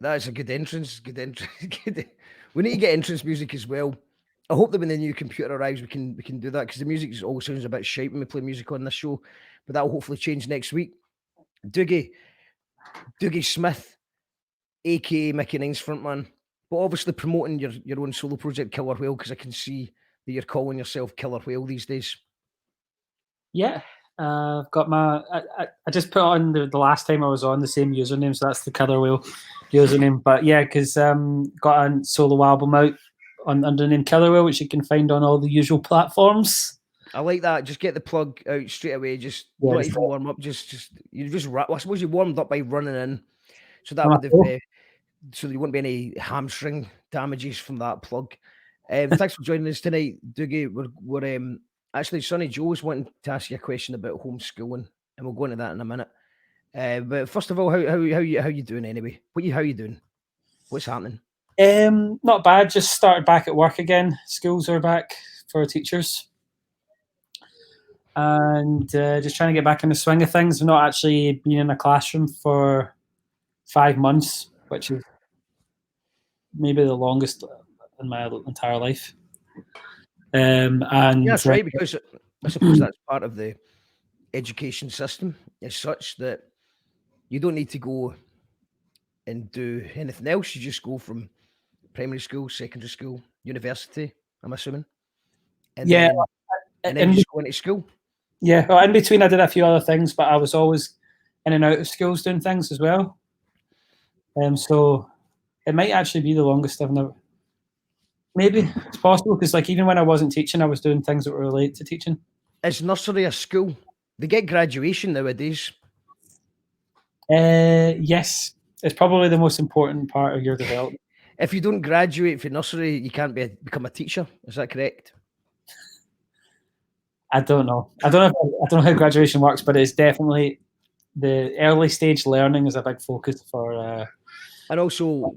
That's a good entrance. Good entrance. We need to get entrance music as well. I hope that when the new computer arrives, we can do that because the music always sounds a bit shite when we play music on this show. But that will hopefully change next week. Dougie, Dougie Smith, aka Mickey Nine's frontman, but obviously promoting your own solo project, Killer Whale, because I can see that you're calling yourself Killer Whale these days. Yeah, I've got my. I just put on the last time I was on the same username, so that's the Killer Whale username. But yeah, because got a solo album out under the name Killer Whale, which you can find on all the usual platforms. I like that. Just get the plug out straight away. Just not even warm up. Just you just. I suppose you warmed up by running in, so that would have. So there won't be any hamstring damages from that plug. Thanks for joining us tonight, Dougie. We're actually Sonny Joe's wanting to ask you a question about homeschooling, and we'll go into that in a minute. But first of all, how you doing anyway? How you doing? What's happening? Not bad. Just started back at work again. Schools are back for teachers, and just trying to get back in the swing of things. I've not actually been in a classroom for 5 months, which is maybe the longest in my entire life. And yeah, that's right, because I suppose that's part of the education system as such that you don't need to go and do anything else. You just go from primary school, secondary school, university, I'm assuming. And yeah, then you just go into school. Yeah, well, in between I did a few other things, but I was always in and out of schools doing things as well. So it might actually be the longest I've never. Maybe it's possible because, like, even when I wasn't teaching, I was doing things that were related to teaching. Is nursery a school? They get graduation nowadays. Yes, it's probably the most important part of your development. If you don't graduate from nursery, you can't become a teacher. Is that correct? I don't know. I don't know how graduation works, but it's definitely the early stage learning is a big focus for. And also,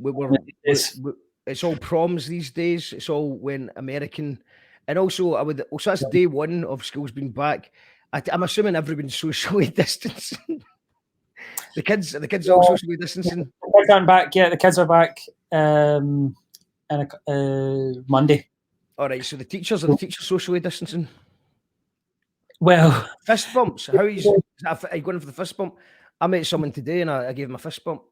it's all proms these days. It's all when American, and also So that's day one of schools being back. I'm assuming everyone's socially distancing. the kids are all socially distancing. The kids aren't back yet. The kids are back on Monday. All right. So the teachers socially distancing. Well, fist bumps. How are you going for the fist bump? I met someone today and I gave him a fist bump.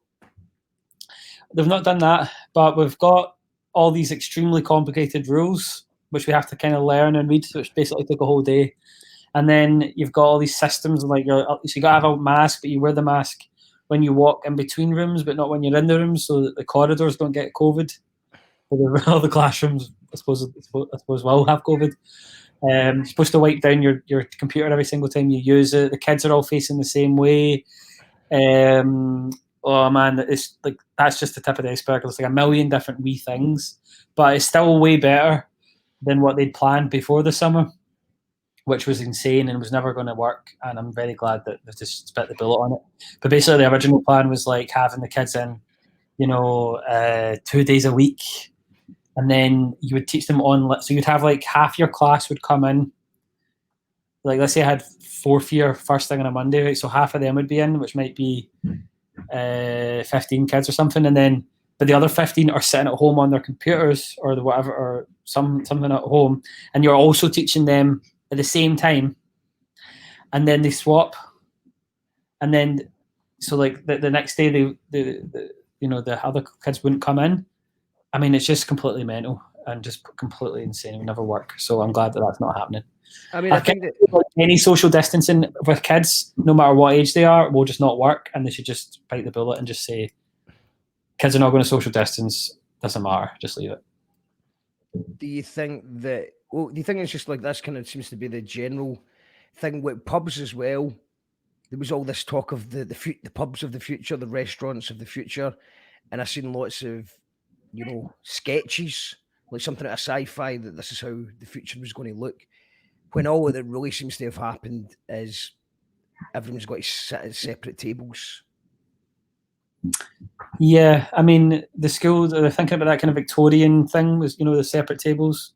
They've not done that, but we've got all these extremely complicated rules, which we have to kind of learn and read, which basically took a whole day. And then you've got all these systems, like so you got to have a mask, but you wear the mask when you walk in between rooms, but not when you're in the rooms, so that the corridors don't get COVID. All the classrooms, I suppose will have COVID. You're supposed to wipe down your computer every single time you use it. The kids are all facing the same way. Oh man, it's like that's just the tip of the iceberg. It's like a million different wee things, but it's still way better than what they'd planned before the summer, which was insane and was never going to work. And I'm very glad that they just spit the bullet on it. But basically, the original plan was like having the kids in, 2 days a week, and then you would teach them on. So you'd have like half your class would come in. Like, let's say I had fourth year first thing on a Monday, right? So half of them would be in, which might be 15 kids or something, but the other 15 are sitting at home on their computers or the whatever, or something at home, and you're also teaching them at the same time, and then they swap, and then so like the next day the other kids wouldn't come in. I mean, it's just completely mental and just completely insane. It would never work. So I'm glad that that's not happening. I mean, I think that any social distancing with kids, no matter what age they are, will just not work, and they should just bite the bullet and just say, kids are not going to social distance. Doesn't matter. Just leave it. Do you think it's just like this kind of seems to be the general thing with pubs as well? There was all this talk of the pubs of the future, the restaurants of the future, and I've seen lots of sketches, like something out of sci-fi, that this is how the future was going to look. When all that really seems to have happened is everyone's got to sit at separate tables. Yeah, I mean, the schools are thinking about that kind of Victorian thing, was the separate tables,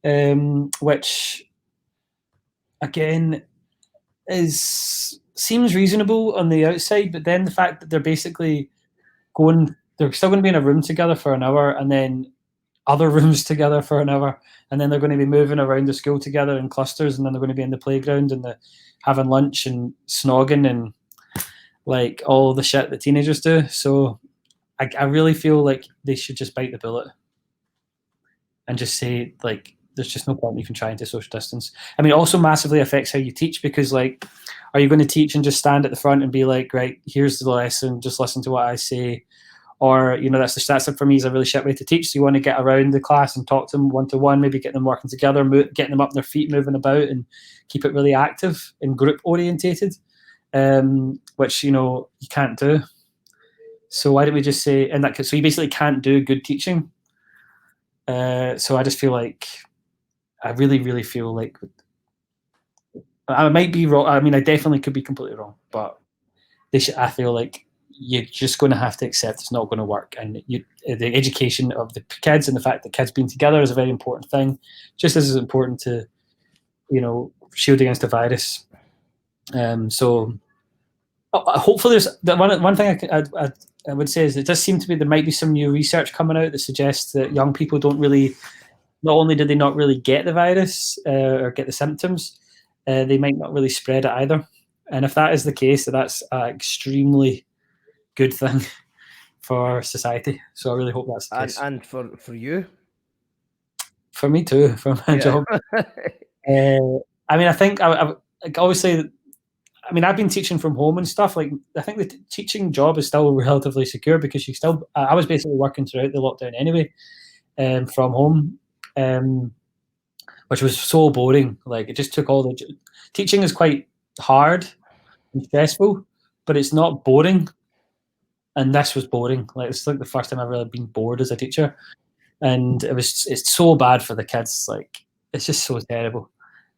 which again seems reasonable on the outside, but then the fact that they're basically going they're still going to be in a room together for an hour, and then other rooms together for an hour, and then they're going to be moving around the school together in clusters, and then they're going to be in the playground and having lunch and snogging and like all the shit that teenagers do. So I really feel like they should just bite the bullet and just say, like, there's just no point even trying to social distance. I mean, it also massively affects how you teach, because, like, are you going to teach and just stand at the front and be like, right, here's the lesson, just listen to what I say? Or, you know, that's for me is a really shit way to teach. So you want to get around the class and talk to them one-to-one, maybe get them working together, getting them up on their feet, moving about, and keep it really active and group orientated, which, you know, you can't do. So why don't we just say, and that, so you basically can't do good teaching. So I just feel like, I really, really feel like, I might be wrong. I mean, I definitely could be completely wrong, but I feel like you're just going to have to accept it's not going to work. And the education of the kids and the fact that kids being together is a very important thing, just as important to, you know, shield against the virus. So hopefully there's one thing I would say is it does seem to be there might be some new research coming out that suggests that young people don't really, not only do they not really get the virus or get the symptoms, they might not really spread it either. And if that is the case, that's an extremely good thing for society. So I really hope that's the case. And for you? For me too, for my job. I mean, I think I always say that, I mean, I've been teaching from home and stuff. Like, I think the teaching job is still relatively secure, because I was basically working throughout the lockdown anyway, from home, which was so boring. Like, it just took teaching is quite hard and stressful, but it's not boring. And this was boring. Like, it's like the first time I've really been bored as a teacher, and it's so bad for the kids. Like, it's just so terrible.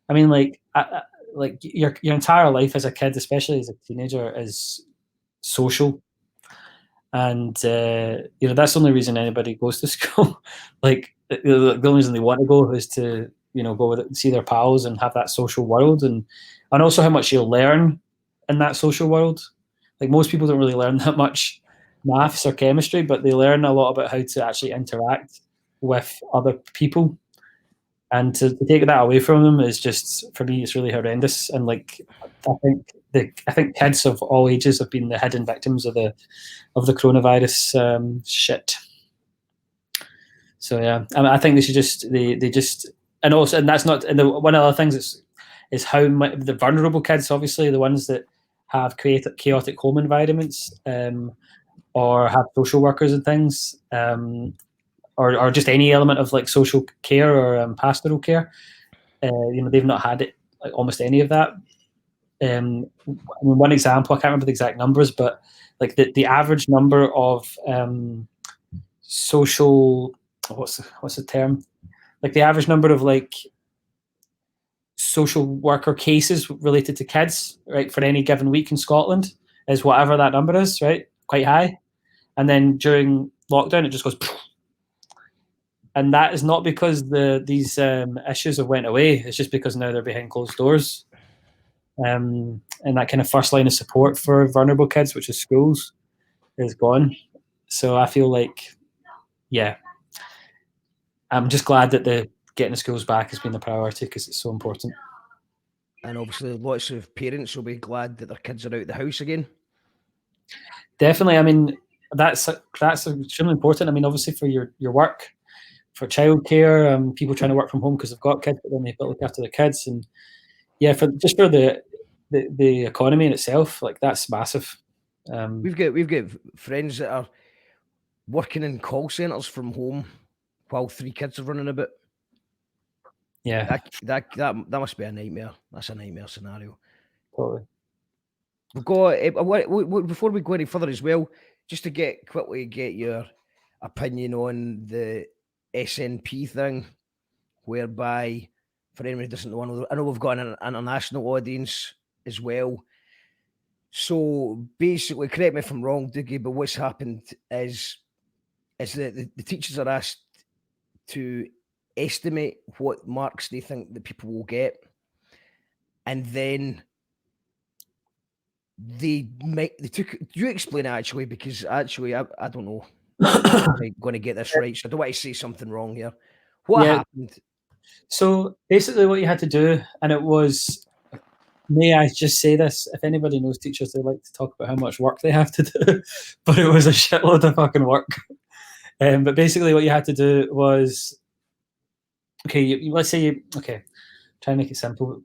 I mean, like, like your entire life as a kid, especially as a teenager, is social, and you know, that's the only reason anybody goes to school. Like, the only reason they want to go is to, you know, go see their pals and have that social world, and also how much you'll learn in that social world. Like, most people don't really learn that much maths or chemistry, but they learn a lot about how to actually interact with other people. And to take that away from them is just, for me, it's really horrendous. And like, I think kids of all ages have been the hidden victims of the coronavirus shit. So yeah, I think they should just and also, and that's not, and one of the things is how the vulnerable kids, obviously the ones that have chaotic home environments, or have social workers and things, or just any element of like social care or pastoral care. You know, they've not had it, like, almost any of that. I mean, one example, I can't remember the exact numbers, but like the average number of social, what's the term? Like, the average number of like social worker cases related to kids, right, for any given week in Scotland is whatever that number is, right? Quite high. And then during lockdown, it just goes. And that is not because these issues have went away. It's just because now they're behind closed doors. And that kind of first line of support for vulnerable kids, which is schools, is gone. So I feel like, yeah, I'm just glad that getting the schools back has been the priority, because it's so important. And obviously, lots of parents will be glad that their kids are out of the house again. Definitely. I mean, that's extremely important. I mean, obviously for your work, for childcare, people trying to work from home because they've got kids, but then they've got to look after the kids, and yeah, for the economy in itself, like, that's massive. We've got friends that are working in call centres from home while 3 kids are running about. Yeah, that must be a nightmare. That's a nightmare scenario. totally. We've got before we go any further as well, just to quickly get your opinion on the SNP thing, whereby, for anyone who doesn't know, I know we've got an international audience as well. So basically, correct me if I'm wrong, Dougie, but what's happened is that the teachers are asked to estimate what marks they think that people will get, and then they took. You explain it, actually, because actually I don't know. I'm going to get this right, so I don't want to say something wrong here. What happened? So basically what you had to do, and it was, may I just say this, if anybody knows teachers, they like to talk about how much work they have to do, but it was a shitload of fucking work. But basically what you had to do was, okay, let's say okay, try and make it simple.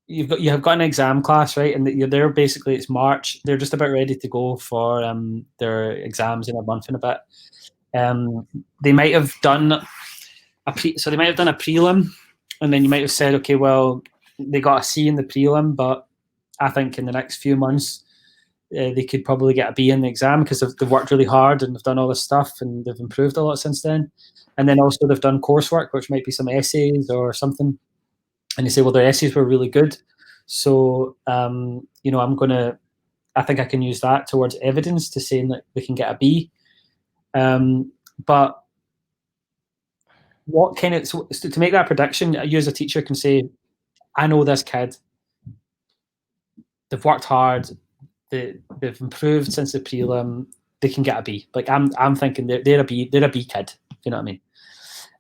You have got an exam class, right? And you're there, basically it's March. They're just about ready to go for their exams in a month and a bit. They might have done a prelim, and then you might have said, okay, well, they got a C in the prelim, but I think in the next few months they could probably get a B in the exam because they've worked really hard and they've done all this stuff and they've improved a lot since then. And then also they've done coursework, which might be some essays or something. And you say, well, their essays were really good, so I think I can use that towards evidence to saying that they can get a B. But what kind of, so to make that prediction, you as a teacher can say, I know this kid, they've worked hard, they've improved since the prelim, they can get a B. Like I'm thinking they're a B kid. You know what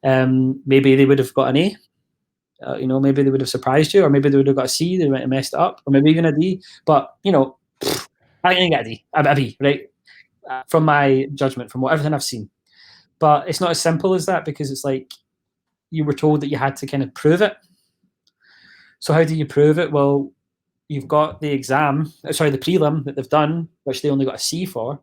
I mean? Maybe they would have got an A. Maybe they would have surprised you, or maybe they would have got a C. They might have messed it up, or maybe even a D. But I can get a D, a B, right? From my judgment, from everything I've seen. But it's not as simple as that, because it's like you were told that you had to kind of prove it. So how do you prove it? Well, you've got the prelim that they've done, which they only got a C for.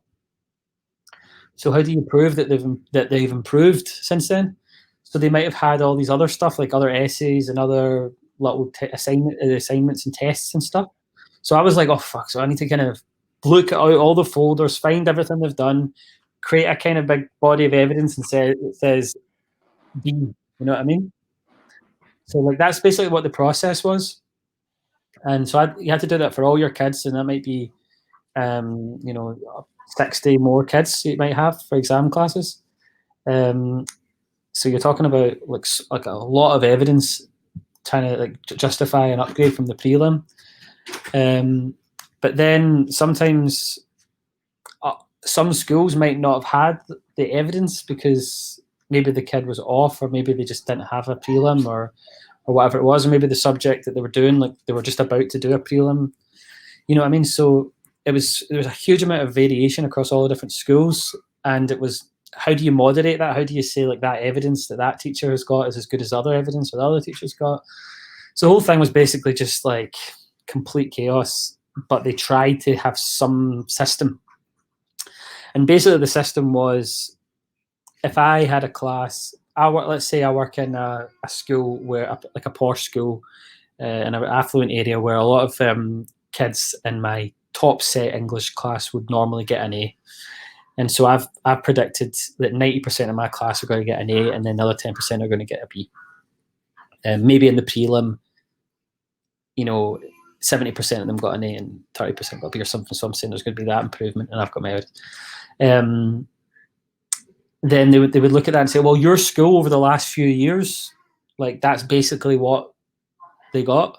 So how do you prove that they've improved since then? So they might have had all these other stuff, like other essays and other little assignments and tests and stuff. So I was like, oh fuck! So I need to kind of look out all the folders, find everything they've done, create a kind of big body of evidence, and it says B. You know what I mean? So like that's basically what the process was. And so you had to do that for all your kids, and that might be, 60 more kids you might have for exam classes. So you're talking about like a lot of evidence trying to like justify an upgrade from the prelim. But then sometimes some schools might not have had the evidence because maybe the kid was off, or maybe they just didn't have a prelim, or whatever it was, or maybe the subject that they were doing, like they were just about to do a prelim. You know what I mean? So there was a huge amount of variation across all the different schools, and it was, how do you moderate that? How do you say like that evidence that teacher has got is as good as other evidence that other teachers got? So the whole thing was basically just like complete chaos, but they tried to have some system. And basically the system was, if I had a class, let's say I work in a school where, like a posh school in an affluent area where a lot of kids in my top set English class would normally get an A. And so I've predicted that 90% of my class are going to get an A, and then the other 10% are going to get a B. Maybe in the prelim, 70% of them got an A and 30% got a B or something. So I'm saying there's going to be that improvement, and I've got my evidence. Then they would look at that and say, well, your school over the last few years, like that's basically what they got.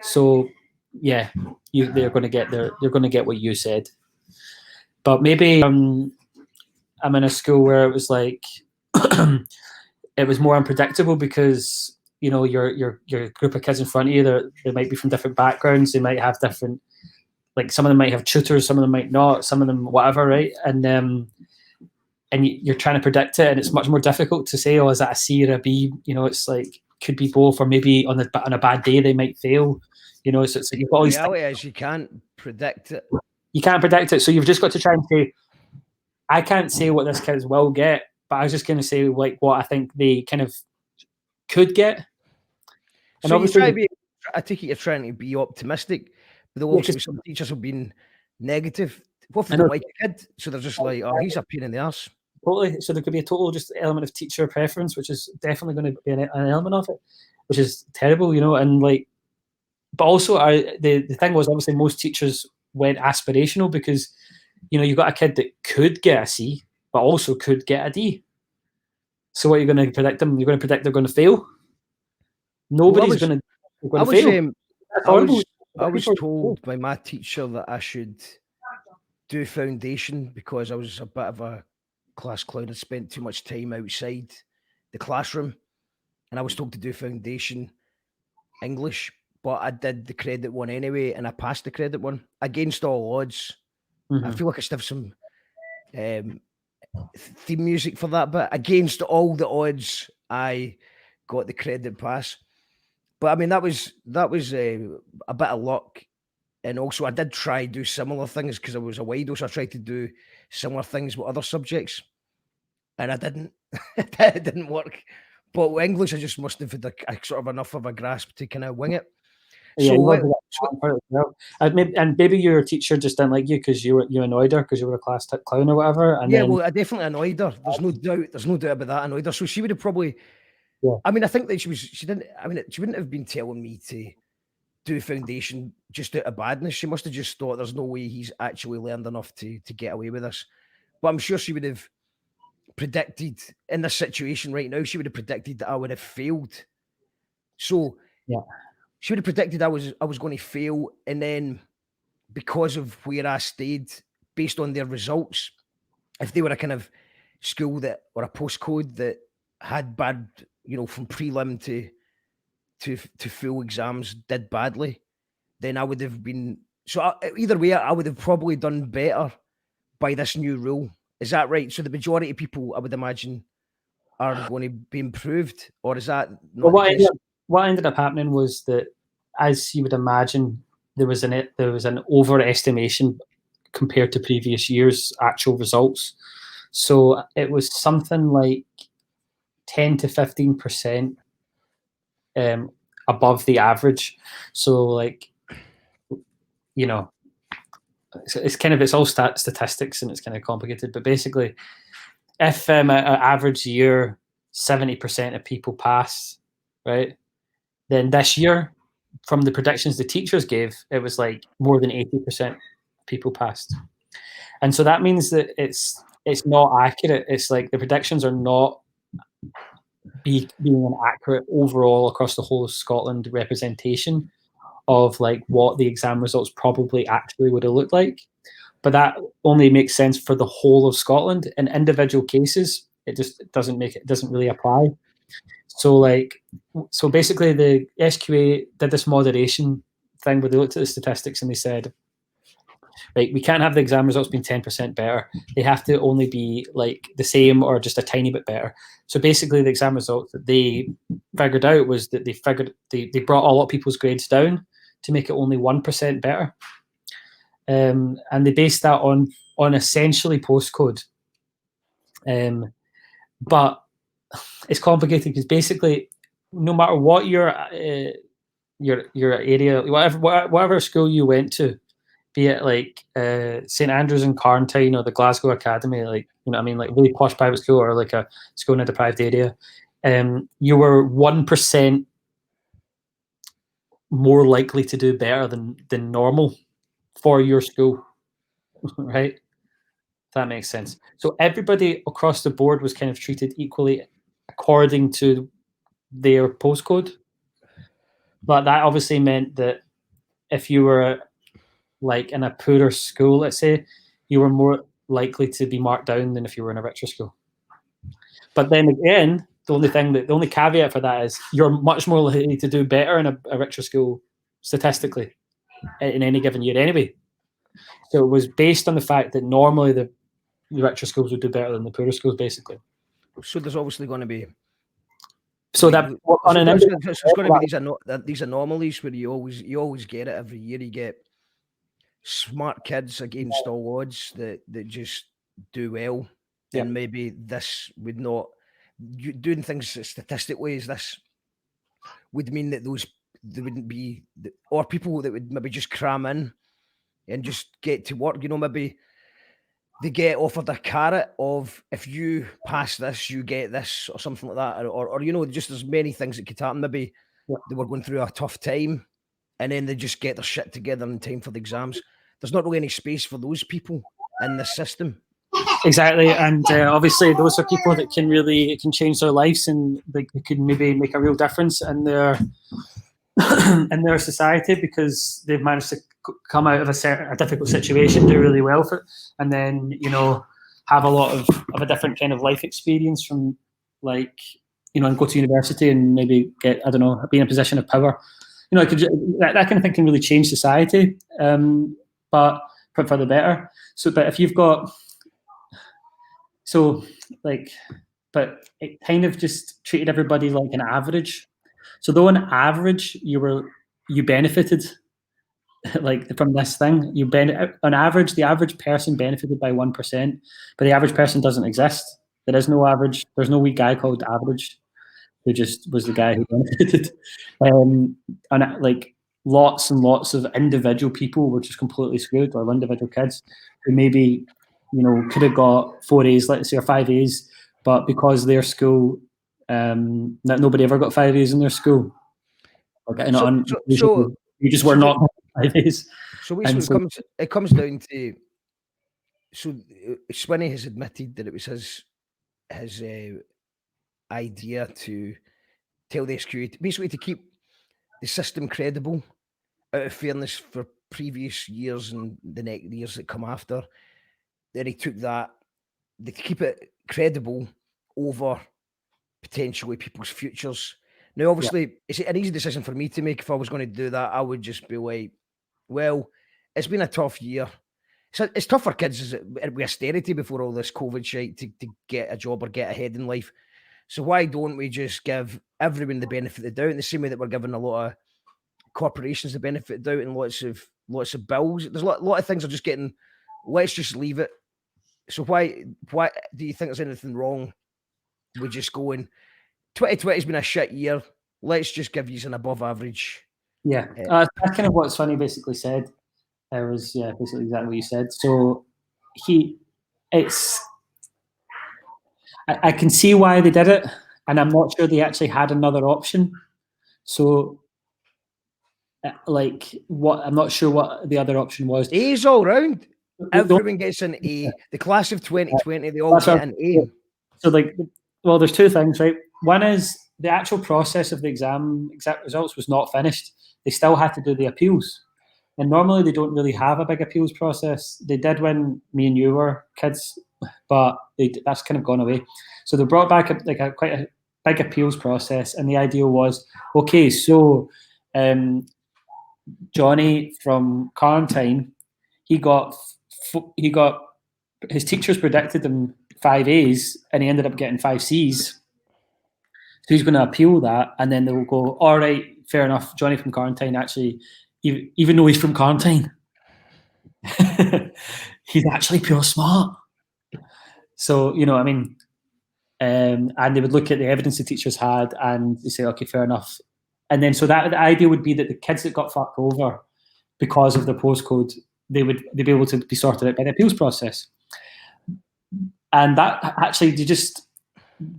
So yeah, they're going to get what you said. But maybe I'm in a school where it was like it was more unpredictable because your group of kids in front of you, they might be from different backgrounds, they might have different, like some of them might have tutors, some of them might not, some of them whatever, right? And you're trying to predict it, and it's much more difficult to say, oh, is that a C or a B? It's like could be both, or maybe on a bad day they might fail. So it's like you've got all these reality is you can't predict it. You can't predict it, so you've just got to try and say, I can't say what this kids will get, but I was just going to say like what I think they kind of could get. And so obviously, I take it you're trying to be optimistic, but there'll also be some teachers who have been negative. What if they don't like a kid? So they're just like, oh, he's a pain in the arse. Totally. So there could be a total just element of teacher preference, which is definitely going to be an element of it, which is terrible, and like, but also the thing was, obviously most teachers went aspirational because, you've got a kid that could get a C, but also could get a D. So what are you going to predict them? You're going to predict they're going to fail? Nobody's going to fail. I was told by my teacher that I should do foundation because I was a bit of a class clown had spent too much time outside the classroom, and I was told to do foundation English, but I did the credit one anyway, and I passed the credit one against all odds. I feel like I should have some theme music for that, but against all the odds, I got the credit pass. But I mean, that was a bit of luck, and also I did try do similar things because I was a wido, so I tried to do similar things with other subjects, and I didn't. It didn't work. But with English, I just must have had a sort of enough of a grasp to kind of wing it. Yeah, and maybe your teacher just didn't like you because you annoyed her because you were a class clown or whatever. And well, I definitely annoyed her. There's no doubt. There's no doubt about that. I annoyed her. So she would have probably. Yeah. I mean, I think that she didn't. I mean, she wouldn't have been telling me to do foundation just out of badness. She must have just thought there's no way he's actually learned enough to get away with this. But I'm sure she would have predicted in this situation right now. She would have predicted that I would have failed. So yeah. She would have predicted I was going to fail, and then because of where I stayed, based on their results, if they were a kind of school that or a postcode that had bad, from prelim to full exams did badly, then I would have been. So either way, I would have probably done better by this new rule. Is that right? So the majority of people, I would imagine, are going to be improved, or is that not the case? What ended up happening was that, as you would imagine, there was an overestimation compared to previous years' actual results. So it was something like 10 to 15% above the average. So, like, it's all statistics and it's kind of complicated. But basically, if an average year 70% of people pass, right, then this year, from the predictions the teachers gave, it was like more than 80% people passed. And so that means that it's not accurate. It's like the predictions are not being an accurate overall across the whole of Scotland representation of like what the exam results probably actually would have looked like. But that only makes sense for the whole of Scotland. In individual cases, it doesn't really apply. So basically the SQA did this moderation thing where they looked at the statistics and they said, right, we can't have the exam results being 10% better. They have to only be like the same or just a tiny bit better. So basically the exam results that they figured out was that they brought a lot of people's grades down to make it only 1% better. And they based that on essentially postcode. But it's complicated because basically, no matter what your area, whatever school you went to, be it like St Andrews in Carntine or the Glasgow Academy, like like really posh private school or like a school in a deprived area, you were 1% more likely to do better than normal for your school, right? That makes sense. So everybody across the board was kind of treated equally according to their postcode. But that obviously meant that if you were like in a poorer school, let's say, you were more likely to be marked down than if you were in a richer school. But then again, the only caveat for that is you're much more likely to do better in a richer school statistically in any given year anyway. So it was based on the fact that normally the richer schools would do better than the poorer schools, basically. So there's obviously going to be. So that there's going to be these anomalies where you always get it every year. You get smart kids against all odds that just do well, and maybe this would not doing things statistically as this would mean that there wouldn't be or people that would maybe just cram in and just get to work. Maybe they get offered a carrot of if you pass this, you get this or something like that, or just there's many things that could happen. Maybe they were going through a tough time, and then they just get their shit together in time for the exams. There's not really any space for those people in the system. Exactly, and obviously those are people that can change their lives and they can maybe make a real difference in their in their society because they've managed to come out of a difficult situation, do really well for it, and then have a lot of a different kind of life experience from, like, and go to university and maybe get, I don't know, be in a position of power. That kind of thing can really change society, but for the better. So, but if you've got, but it kind of just treated everybody like an average. So though on average you benefited, like, from this thing, on average, the average person benefited by 1%, but the average person doesn't exist. There is no average. There's no wee guy called average who just was the guy who benefited. And like lots and lots of individual people were just completely screwed, or individual kids who maybe, could have got 4 A's, let's say, or 5 A's, but because their school, nobody ever got 5 A's in their school. Okay, you just were not 5 A's. So basically, it comes down to, so Swinney has admitted that it was his idea to tell the SQA basically to keep the system credible, out of fairness for previous years and the next years that come after. Then he took that, to keep it credible over potentially people's futures. Now, obviously, it's an easy decision for me to make. If I was going to do that, I would just be like, well, it's been a tough year. It's tough for kids with austerity before all this COVID shit to get a job or get ahead in life. So why don't we just give everyone the benefit of the doubt in the same way that we're giving a lot of corporations the benefit of the doubt and lots of bills? There's a lot of things are just getting, let's just leave it. So why do you think there's anything wrong with just going, 2020 has been a shit year, let's just give you an above average? Yeah, that's kind of what Sonny basically said. It was basically exactly what you said. So I can see why they did it, and I'm not sure they actually had another option. So, I'm not sure what the other option was. A's all round. Everyone gets an A. The class of 2020, they all get an A. So, there's two things, right? One is the actual process of the exact results was not finished. They still had to do the appeals. And normally they don't really have a big appeals process. They did when me and you were kids, but that's kind of gone away. So they brought back quite a big appeals process, and the idea was, okay, so Johnny from quarantine, he got his teachers predicted him 5 A's, and he ended up getting 5 C's. So he's going to appeal that, and then they will go, all right, fair enough. Johnny from quarantine actually, even though he's from quarantine, he's actually pure smart. So, and they would look at the evidence the teachers had and they say, okay, fair enough. And then, so that the idea would be that the kids that got fucked over because of the postcode, they'd be able to be sorted out by the appeals process. And that actually, the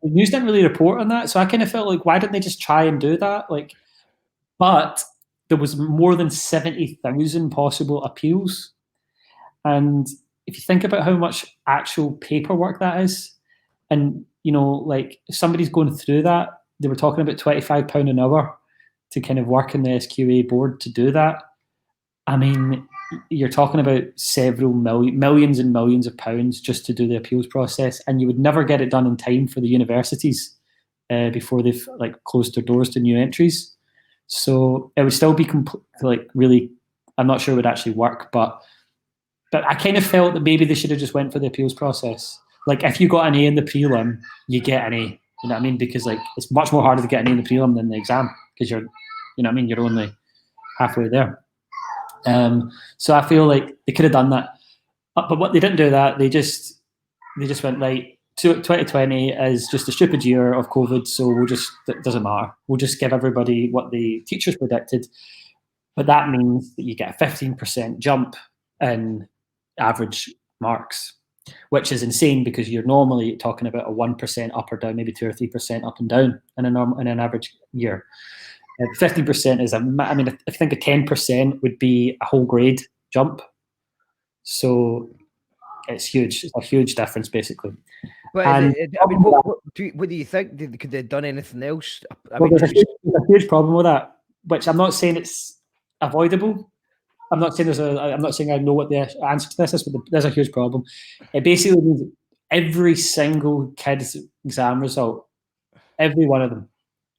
news didn't really report on that. So I kind of felt like, why didn't they just try and do that? But there was more than 70,000 possible appeals. And if you think about how much actual paperwork that is, and, if somebody's going through that, they were talking about £25 an hour to kind of work in the SQA board to do that. I mean, you're talking about several millions and millions of pounds just to do the appeals process, and you would never get it done in time for the universities before they've closed their doors to new entries. So it would still be really, I'm not sure it would actually work, but I kind of felt that maybe they should have just went for the appeals process. If you got an A in the prelim, you get an A. You know what I mean? Because it's much more harder to get an A in the prelim than the exam, because you're only halfway there. So I feel like they could have done that, but what they didn't do that. They just went, right, 2020 is just a stupid year of COVID, so it doesn't matter. We'll just give everybody what the teachers predicted, but that means that you get a 15% jump in average marks, which is insane because you're normally talking about a 1% up or down, maybe 2 or 3% up and down in an average year. 15% is I think a 10% would be a whole grade jump. So it's huge. It's a huge difference, basically. But what do you think? Could they have done anything else? There's a huge problem with that, which I'm not saying it's avoidable. I'm not saying I know what the answer to this is, but there's a huge problem. It basically means every single kid's exam result, every one of them,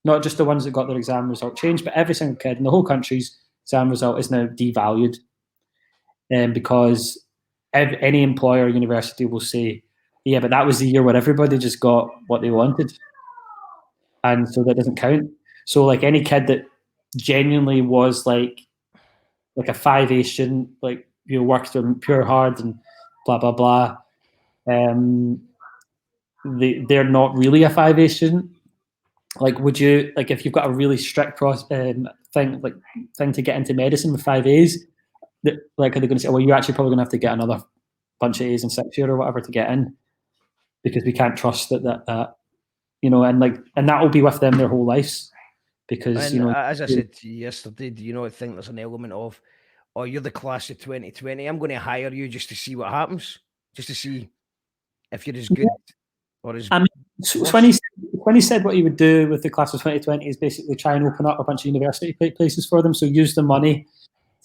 not just the ones that got their exam result changed, but every single kid in the whole country's exam result is now devalued, because any employer or university will say, yeah, but that was the year where everybody just got what they wanted, and so that doesn't count. So like any kid that genuinely was like a 5A student, like, you know, worked them pure hard and blah blah blah, they're not really a 5A student. Like, would you, like, if you've got a really strict thing to get into medicine with 5As, like, are they going to say, well, you're actually probably going to have to get another bunch of A's in 6th year or whatever to get in, because we can't trust that you know, and that will be with them their whole lives, because, And you know, as I said to you yesterday, do you not think there's an element of, oh, you're the class of 2020, I'm going to hire you just to see what happens, just to see if you're as good or as I mean, worse? when he said what he would do with the class of 2020 is basically try and open up a bunch of university places for them. So use the money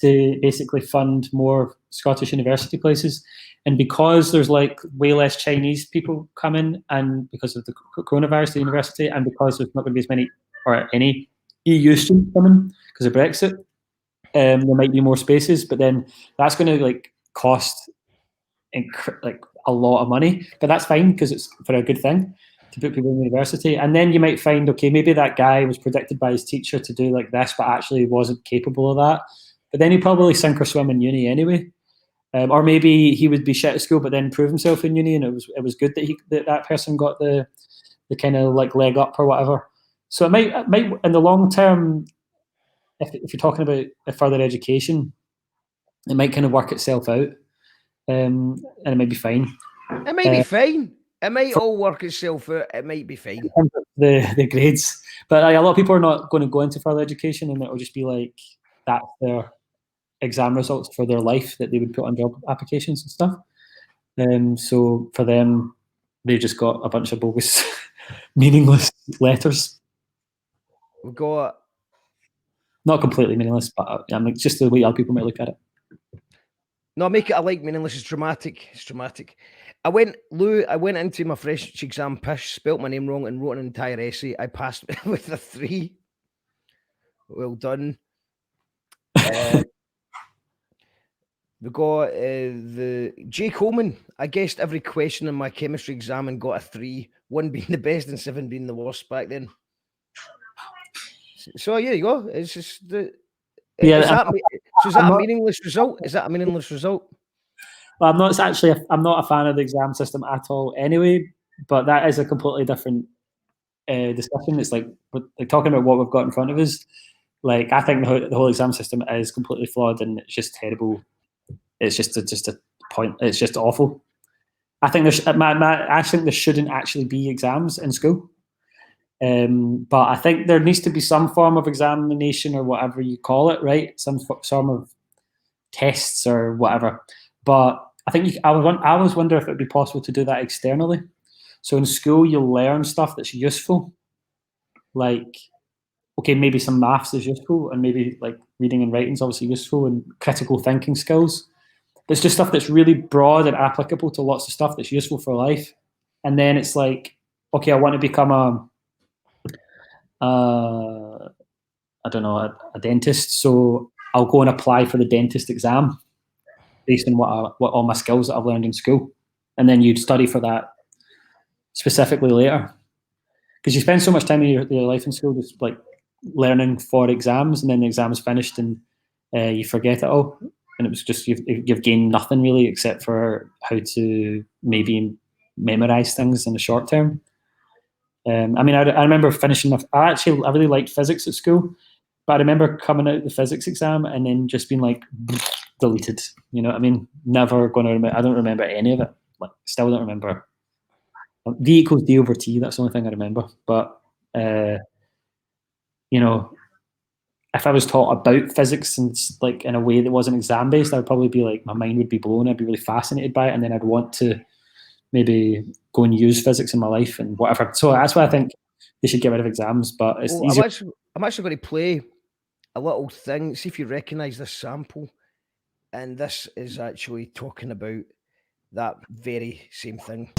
to basically fund more Scottish university places. And because there's like way less Chinese people coming, and because of the coronavirus, the university, and because there's not going to be as many or any EU students coming because of Brexit, there might be more spaces, but then that's going to like cost like a lot of money, but that's fine because it's for a good thing to put people in university. And then you might find, okay, maybe that guy was predicted by his teacher to do like this, but actually wasn't capable of that. But then he'd probably sink or swim in uni anyway. Or maybe he would be shit at school, but then prove himself in uni, and it was good that that person got the kind of like leg up or whatever. So it might in the long term, if you're talking about a further education, it might kind of work itself out, and it might be fine. It might be fine. It might all work itself out. It might be fine. The grades, but a lot of people are not going to go into further education, and it will just be like that's their exam results for their life that they would put on job applications and stuff. So for them, they just got a bunch of bogus, meaningless letters. We've got Not completely meaningless, but I mean, just the way other people might look at it. no, make it a like meaningless. It's dramatic. It's dramatic. I went into my French exam pish, spelt my name wrong, and wrote an entire essay. I passed with a 3. Well done. We got the Jake Coleman. I guessed every question in my chemistry exam and got a 3. 1 being the best and 7 being the worst back then. So yeah, you go. It's just the. Yeah, is that a meaningless result? Is that a meaningless result? Well, I'm not a fan of the exam system at all anyway, but that is a completely different discussion. It's like talking about what we've got in front of us. Like, I think the whole exam system is completely flawed, and it's just terrible. It's just a point. It's just awful. I think I think there shouldn't actually be exams in school. But I think there needs to be some form of examination or whatever you call it, right? Some form of tests or whatever. But I think I always wonder if it would be possible to do that externally. So in school, you'll learn stuff that's useful. Like, okay, maybe some maths is useful, and maybe like reading and writing is obviously useful, and critical thinking skills. But it's just stuff that's really broad and applicable to lots of stuff that's useful for life. And then it's like, okay, I want to become I don't know, a dentist. So I'll go and apply for the dentist exam based on what all my skills that I've learned in school. And then you'd study for that specifically later. Because you spend so much time in your life in school just like learning for exams, and then the exam is finished and you forget it all. And it was just, you've gained nothing really except for how to maybe memorize things in the short term. I mean, I remember finishing. I really liked physics at school, but I remember coming out of the physics exam and then just being like deleted. You know what I mean? Never going to remember. I don't remember any of it. Like, still don't remember. V equals D over T. That's the only thing I remember. But you know, if I was taught about physics and like in a way that wasn't exam based, I would probably be like, my mind would be blown. I'd be really fascinated by it, and then I'd want to maybe go and use physics in my life and whatever. So that's why I think they should get rid of exams. But it's easier. I'm actually going to play a little thing. See if you recognise this sample. And this is actually talking about that very same thing.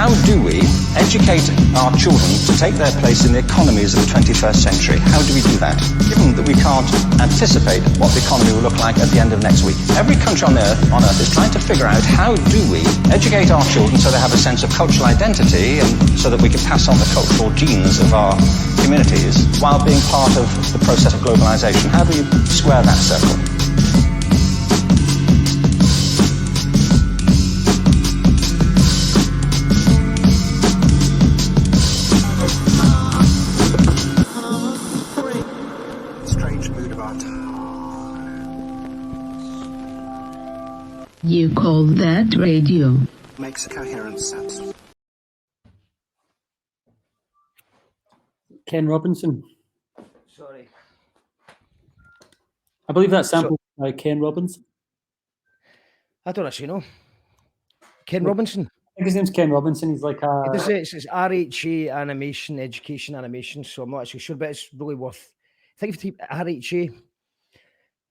how do we educate our children to take their place in the economies of the 21st century? How do we do that, given that we can't anticipate what the economy will look like at the end of next week? Every country on Earth is trying to figure out how do we educate our children so they have a sense of cultural identity and so that we can pass on the cultural genes of our communities while being part of the process of globalization. How do you square that circle? You call that radio? Makes coherent sense. Ken Robinson. Sorry. I believe that's sampled by Ken Robinson. I don't actually know. Ken Robinson? I think his name's Ken Robinson. He's like a... It says RHA Animation, Education Animation, so I'm not actually sure, but it's really worth... I think if you type RHA,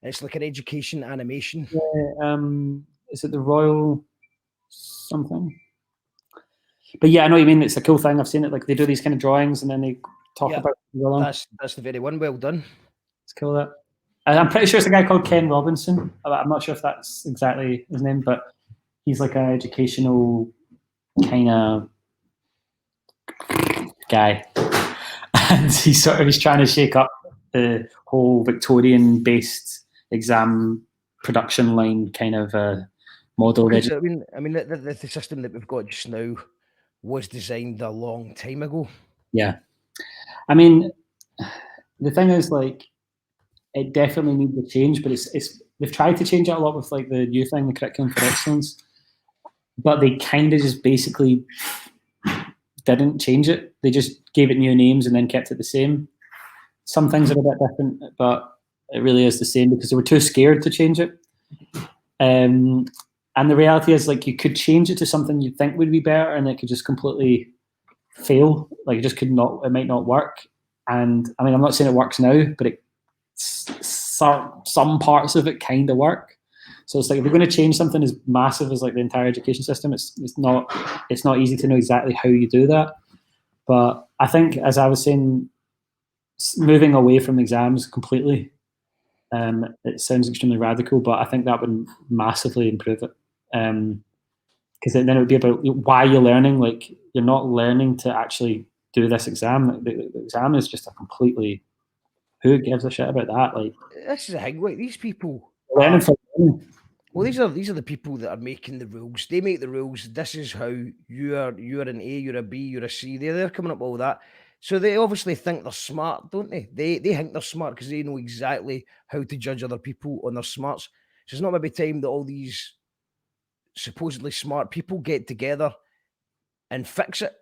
it's like an education animation. Yeah, is it the Royal something? But yeah, I know what you mean. It's a cool thing. I've seen it. Like they do these kind of drawings and then they talk about it. That's the very one. Well done. It's cool. That I'm pretty sure it's a guy called Ken Robinson. I'm not sure if that's exactly his name, but he's like an educational kind of guy, and he's trying to shake up the whole Victorian-based exam production line kind of model. I mean, the system that we've got just now was designed a long time ago. Yeah, I mean, the thing is, like, it definitely needs to change, but it's they've tried to change it a lot with like the new thing, the curriculum for excellence, but they kind of just basically didn't change it. They just gave it new names and then kept it the same. Some things are a bit different, but it really is the same because they were too scared to change it. And the reality is, like, you could change it to something you think would be better, and it could just completely fail. Like, it might not work. And I mean, I'm not saying it works now, but some parts of it kind of work. So it's like, if you're going to change something as massive as like the entire education system, it's not easy to know exactly how you do that. But I think, as I was saying, moving away from exams completely, it sounds extremely radical, but I think that would massively improve it. Because then it would be about why you're learning. Like, you're not learning to actually do this exam. The exam is just a completely, who gives a shit about that? Like, this is a thing. Like, these people learning for learning. Well, these are the people that are making the rules. They make the rules. This is how you're an A, you're a B, you're a C. They're coming up with all that. So they obviously think they're smart, don't they? They think they're smart because they know exactly how to judge other people on their smarts. So it's not maybe time that all these supposedly smart people get together and fix it.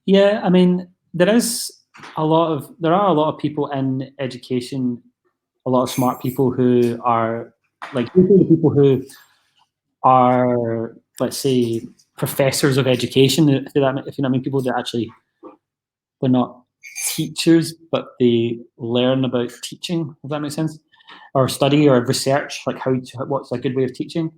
Yeah, I mean, there are a lot of people in education, a lot of smart people who are like usually the people who are, let's say, professors of education, if you know what I mean, people that actually, they're not teachers, but they learn about teaching, if that makes sense, or study or research, like what's a good way of teaching.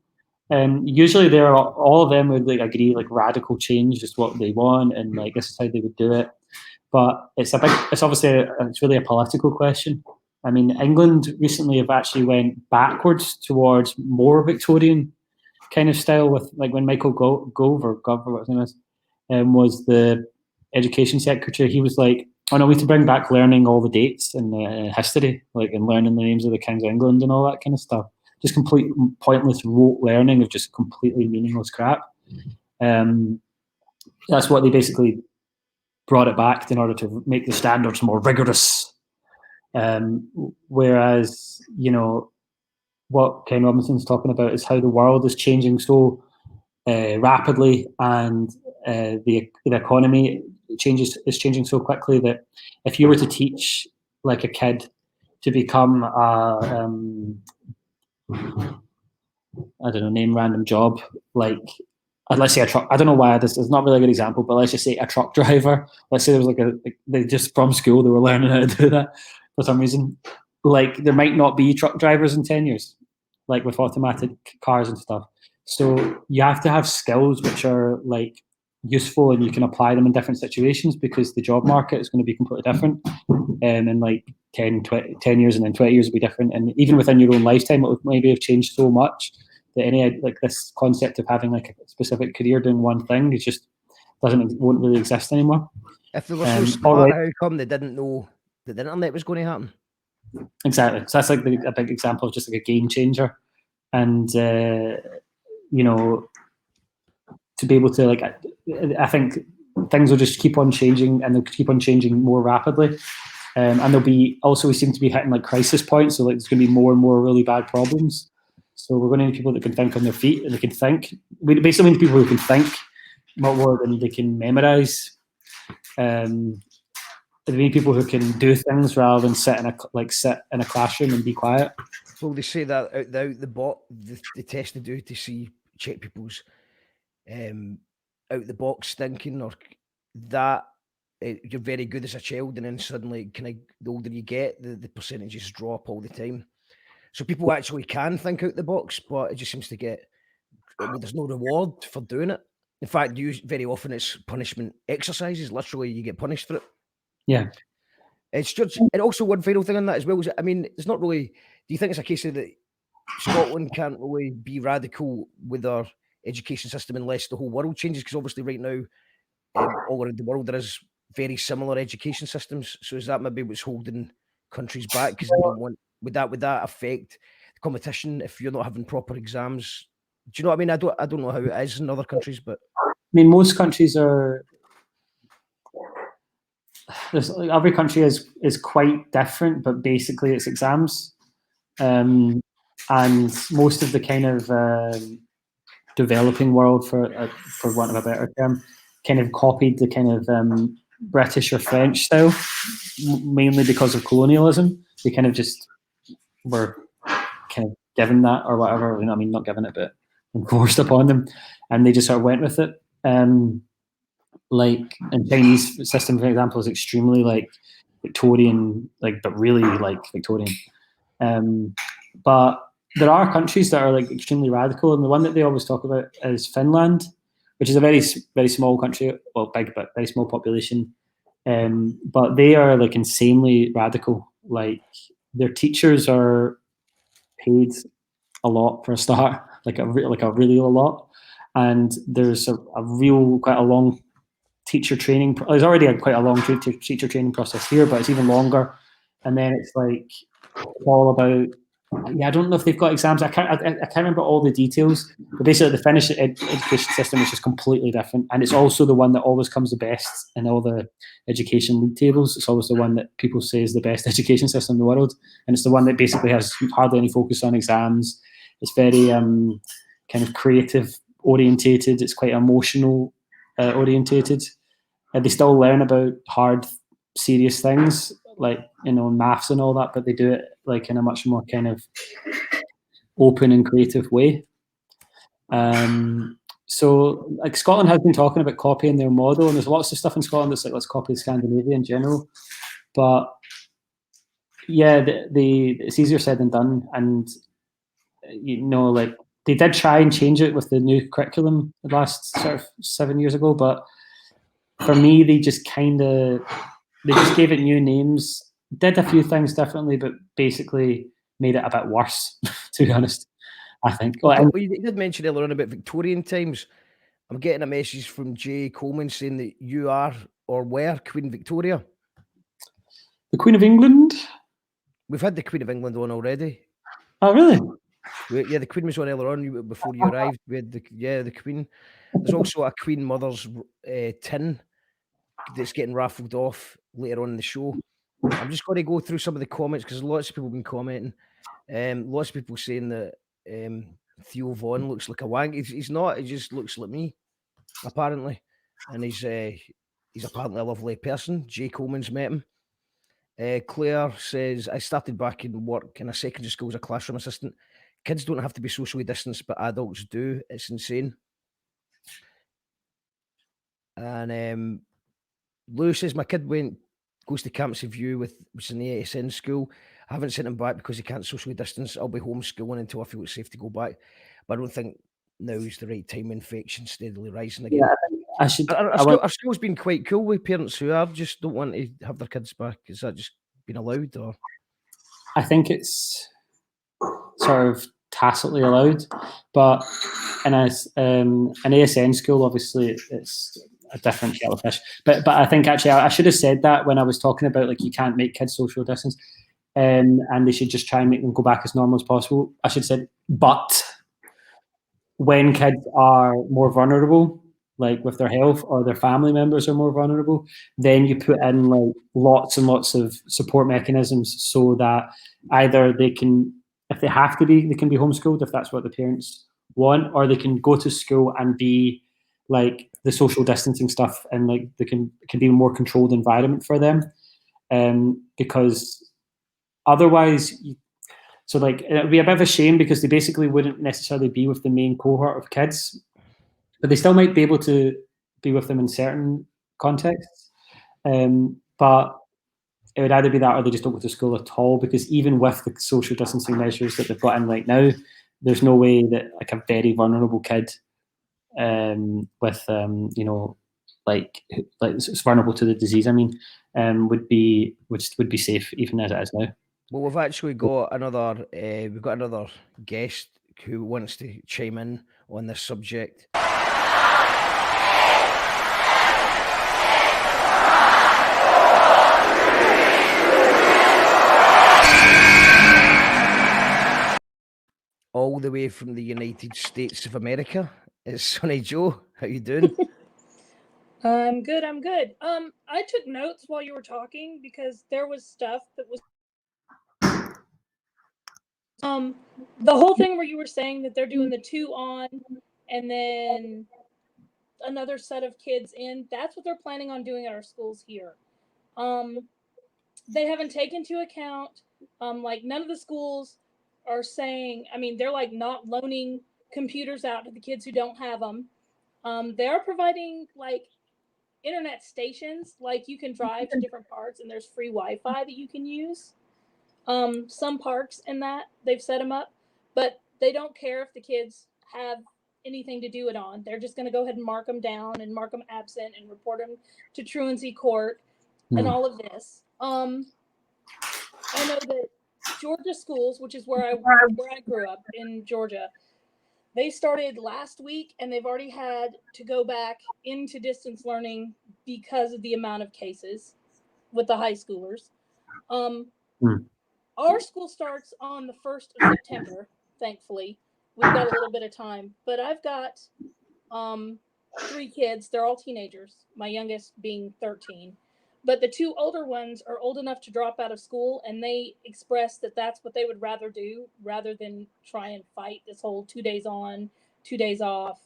Usually all of them would like agree like radical change is what they want, and like this is how they would do it. But it's really a political question. I mean, England recently have actually went backwards towards more Victorian kind of style with like when Michael Gove, or what his name is, was the education secretary. He was like, "Oh no, we need to bring back learning all the dates and history, like, and learning the names of the kings of England and all that kind of stuff. Just complete pointless rote learning of just completely meaningless crap." That's what they basically brought it back in order to make the standards more rigorous. Whereas, you know, what Ken Robinson's talking about is how the world is changing so rapidly, and the economy is changing so quickly that if you were to teach like a kid to become I don't know, name random job, like let's say a truck. I don't know why this is not really a good example, but let's just say a truck driver. Let's say there was they just from school they were learning how to do that for some reason. Like, there might not be truck drivers in 10 years, like with automatic cars and stuff. So you have to have skills which are like useful and you can apply them in different situations, because the job market is going to be completely different. In like 10 years, and then 20 years will be different. And even within your own lifetime, it will maybe have changed so much that any like this concept of having like a specific career doing one thing, it just won't really exist anymore. If they were so smart, how come they didn't know that the internet was going to happen? Exactly. So that's like a big example of just like a game changer. And you know, to be able to like, I think things will just keep on changing, and they'll keep on changing more rapidly. And there'll be also, we seem to be hitting like crisis points. So like there's going to be more and more really bad problems. So we're going to need people that can think on their feet, and they can think. We basically need people who can think more than they can memorize. We need people who can do things rather than sit in a classroom and be quiet. Well, they say that out the test they do to check people's out the box thinking, or that you're very good as a child, and then suddenly, the older you get, the percentages drop all the time. So people actually can think out the box, but it just seems to get, there's no reward for doing it. In fact, very often it's punishment exercises. Literally, you get punished for it. Yeah. It's just, and also one final thing on that as well is, I mean, it's not really. Do you think it's a case of that Scotland can't really be radical with our education system unless the whole world changes? Because obviously, right now, all around the world there is very similar education systems. So is that maybe what's holding countries back? Because they don't want. Would that affect the competition if you're not having proper exams? Do you know what I mean? I don't know how it is in other countries, but I mean, most countries are. Every country is quite different, but basically it's exams, and most of the kind of developing world, for want of a better term, kind of copied the kind of British or French style, mainly because of colonialism. They kind of just were kind of given that or whatever. I mean, not given it, but enforced upon them, and they just sort of went with it. Like in Chinese system, for example, is extremely like Victorian, like, but really like Victorian. But there are countries that are like extremely radical, and the one that they always talk about is Finland, which is a very, very small country, well, big but very small population. But they are like insanely radical. Like their teachers are paid a lot for a start, like a really a lot, and there's quite a long teacher training. There's already quite a long teacher training process here, but it's even longer. And then it's like all about. Yeah, I don't know if they've got exams. I can't remember all the details. But basically, the Finnish education system is just completely different, and it's also the one that always comes the best in all the education league tables. It's always the one that people say is the best education system in the world, and it's the one that basically has hardly any focus on exams. It's very kind of creative orientated. It's quite emotional orientated. They still learn about hard, serious things like maths and all that, but they do it like in a much more kind of open and creative way. So like Scotland has been talking about copying their model, and there's lots of stuff in Scotland that's like, let's copy Scandinavia in general. But yeah, it's easier said than done. And like they did try and change it with the new curriculum the last sort of 7 years ago, but for me, they just gave it new names, did a few things differently, but basically made it a bit worse, to be honest, I think. Well, you did mention earlier on about Victorian times. I'm getting a message from Jay Coleman saying that you are or were Queen Victoria. The Queen of England? We've had the Queen of England on already. Oh, really? Yeah, the Queen was on earlier on before you arrived. We had the Queen. There's also a Queen Mother's tin that's getting raffled off later on in the show. I'm just going to go through some of the comments because lots of people have been commenting. Lots of people saying that Theo Von looks like a wank. He's not. He just looks like me, apparently, and he's apparently a lovely person. Jay Coleman's met him. Claire says, I started back in work in a secondary school as a classroom assistant. Kids don't have to be socially distanced, but adults do. It's insane. And Lewis says, my kid goes to Campsie View, which is an ASN school. I haven't sent him back because he can't socially distance. I'll be homeschooling until I feel it's safe to go back. But I don't think now is the right time. Infection steadily rising again. Yeah, Our school's been quite cool with parents who have just don't want to have their kids back. Is that just been allowed, or? I think it's sort of tacitly allowed, but in an ASN school, obviously it's a different kettle of fish. But I think actually I should have said that when I was talking about like you can't make kids social distance, and they should just try and make them go back as normal as possible. I should have said, but when kids are more vulnerable, like with their health or their family members are more vulnerable, then you put in like lots and lots of support mechanisms so that either they can, if they have to be, they can be homeschooled if that's what the parents want, or they can go to school and be like the social distancing stuff, and like they can be a more controlled environment for them, because otherwise so like it would be a bit of a shame because they basically wouldn't necessarily be with the main cohort of kids, but they still might be able to be with them in certain contexts. But it would either be that or they just don't go to school at all, because even with the social distancing measures that they've got in right now, there's no way that like a very vulnerable kid with like it's vulnerable to the disease, I mean, would be safe even as it is now. Well, we've actually got another guest who wants to chime in on this subject. All the way from the United States of America, it's Sonny Joe. How you doing? I'm good. I took notes while you were talking because there was stuff that was the whole thing where you were saying that they're doing the 2 on and then another set of kids in. That's what they're planning on doing at our schools here. They haven't taken into account like none of the schools are saying, I mean, they're like not loaning computers out to the kids who don't have them. They are providing like internet stations, like you can drive to different parts and there's free Wi-Fi that you can use. Some parks in that they've set them up, but they don't care if the kids have anything to do it on. They're just going to go ahead and mark them down and mark them absent and report them to truancy court and all of this. I know that Georgia schools, which is where I grew up in Georgia, they started last week and they've already had to go back into distance learning because of the amount of cases with the high schoolers. Our school starts on the 1st of September, thankfully. We've got a little bit of time, but I've got 3 kids. They're all teenagers, my youngest being 13. But the 2 older ones are old enough to drop out of school, and they expressed that that's what they would rather do rather than try and fight this whole 2 days on, 2 days off,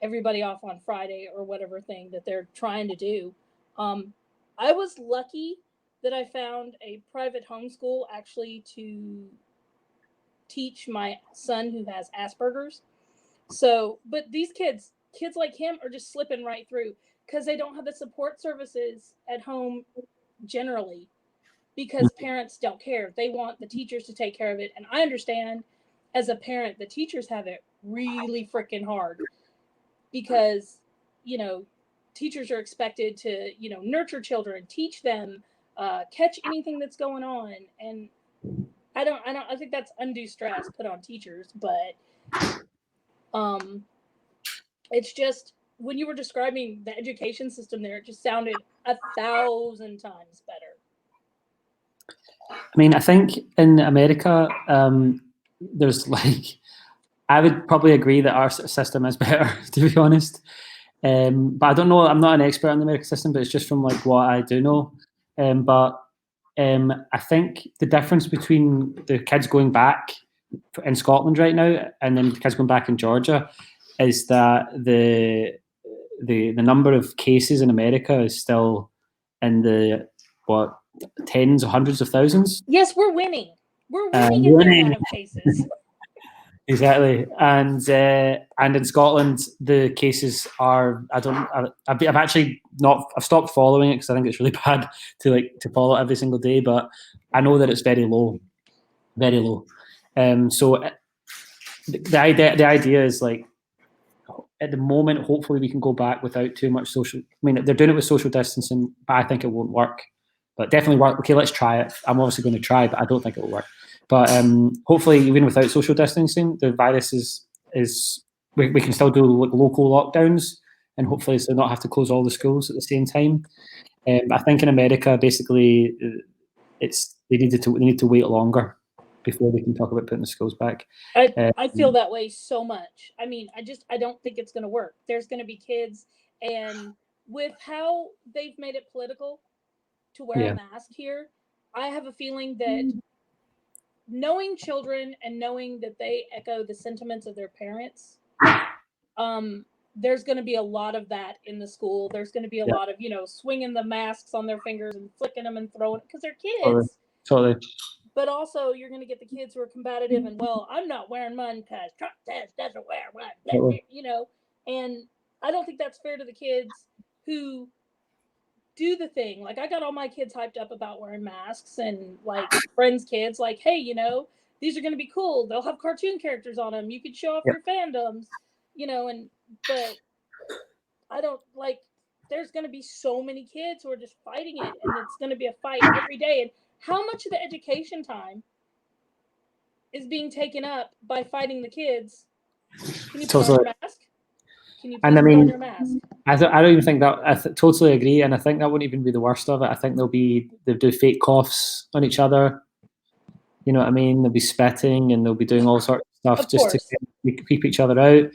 everybody off on Friday or whatever thing that they're trying to do. I was lucky that I found a private homeschool actually to teach my son who has Asperger's. So, but these kids like him are just slipping right through because they don't have the support services at home generally, because parents don't care. They want the teachers to take care of it. And I understand as a parent, the teachers have it really freaking hard because, you know, teachers are expected to, you know, nurture children, teach them, catch anything that's going on. And I think that's undue stress put on teachers, but it's just, when you were describing the education system there, it just sounded 1,000 times better. I mean, I think in America, there's like, I would probably agree that our system is better, to be honest. But I don't know, I'm not an expert on the American system, but it's just from like what I do know. But I think the difference between the kids going back in Scotland right now and then the kids going back in Georgia is that the number of cases in America is still in the tens or hundreds of thousands. Yes, we're winning. We're winning in the amount of cases. Exactly, and in Scotland the cases are, I've actually not, I've stopped following it because I think it's really bad to follow it every single day, but I know that it's very low. So the idea is like at the moment, hopefully we can go back without too much social. I mean, they're doing it with social distancing, but I think it won't work. But definitely work. Okay, let's try it. I'm obviously going to try, but I don't think it will work. But hopefully, even without social distancing, the virus is we can still do local lockdowns, and hopefully, so not have to close all the schools at the same time. I think in America, basically, they need to wait longer before they can talk about putting the schools back. I feel that way so much. I mean, I don't think it's going to work. There's going to be kids, and with how they've made it political to wear a mask here, I have a feeling that knowing children and knowing that they echo the sentiments of their parents, there's going to be a lot of that in the school. There's going to be a lot of, swinging the masks on their fingers and flicking them and throwing it because they're kids. Totally. But also, you're going to get the kids who are combative and, well, I'm not wearing mine because Trump says doesn't wear one, And I don't think that's fair to the kids who do the thing. Like, I got all my kids hyped up about wearing masks, and like friends' kids, like, hey, these are going to be cool. They'll have cartoon characters on them. You could show off your fandoms, but I don't like. There's going to be so many kids who are just fighting it, and it's going to be a fight every day. And how much of the education time is being taken up by fighting the kids? Can you put on your mask? Can you please put on your mask? I don't even think that. I totally agree, and I think that wouldn't even be the worst of it. I think they'll do fake coughs on each other. You know what I mean? They'll be spitting and they'll be doing all sorts of stuff just to keep each other out,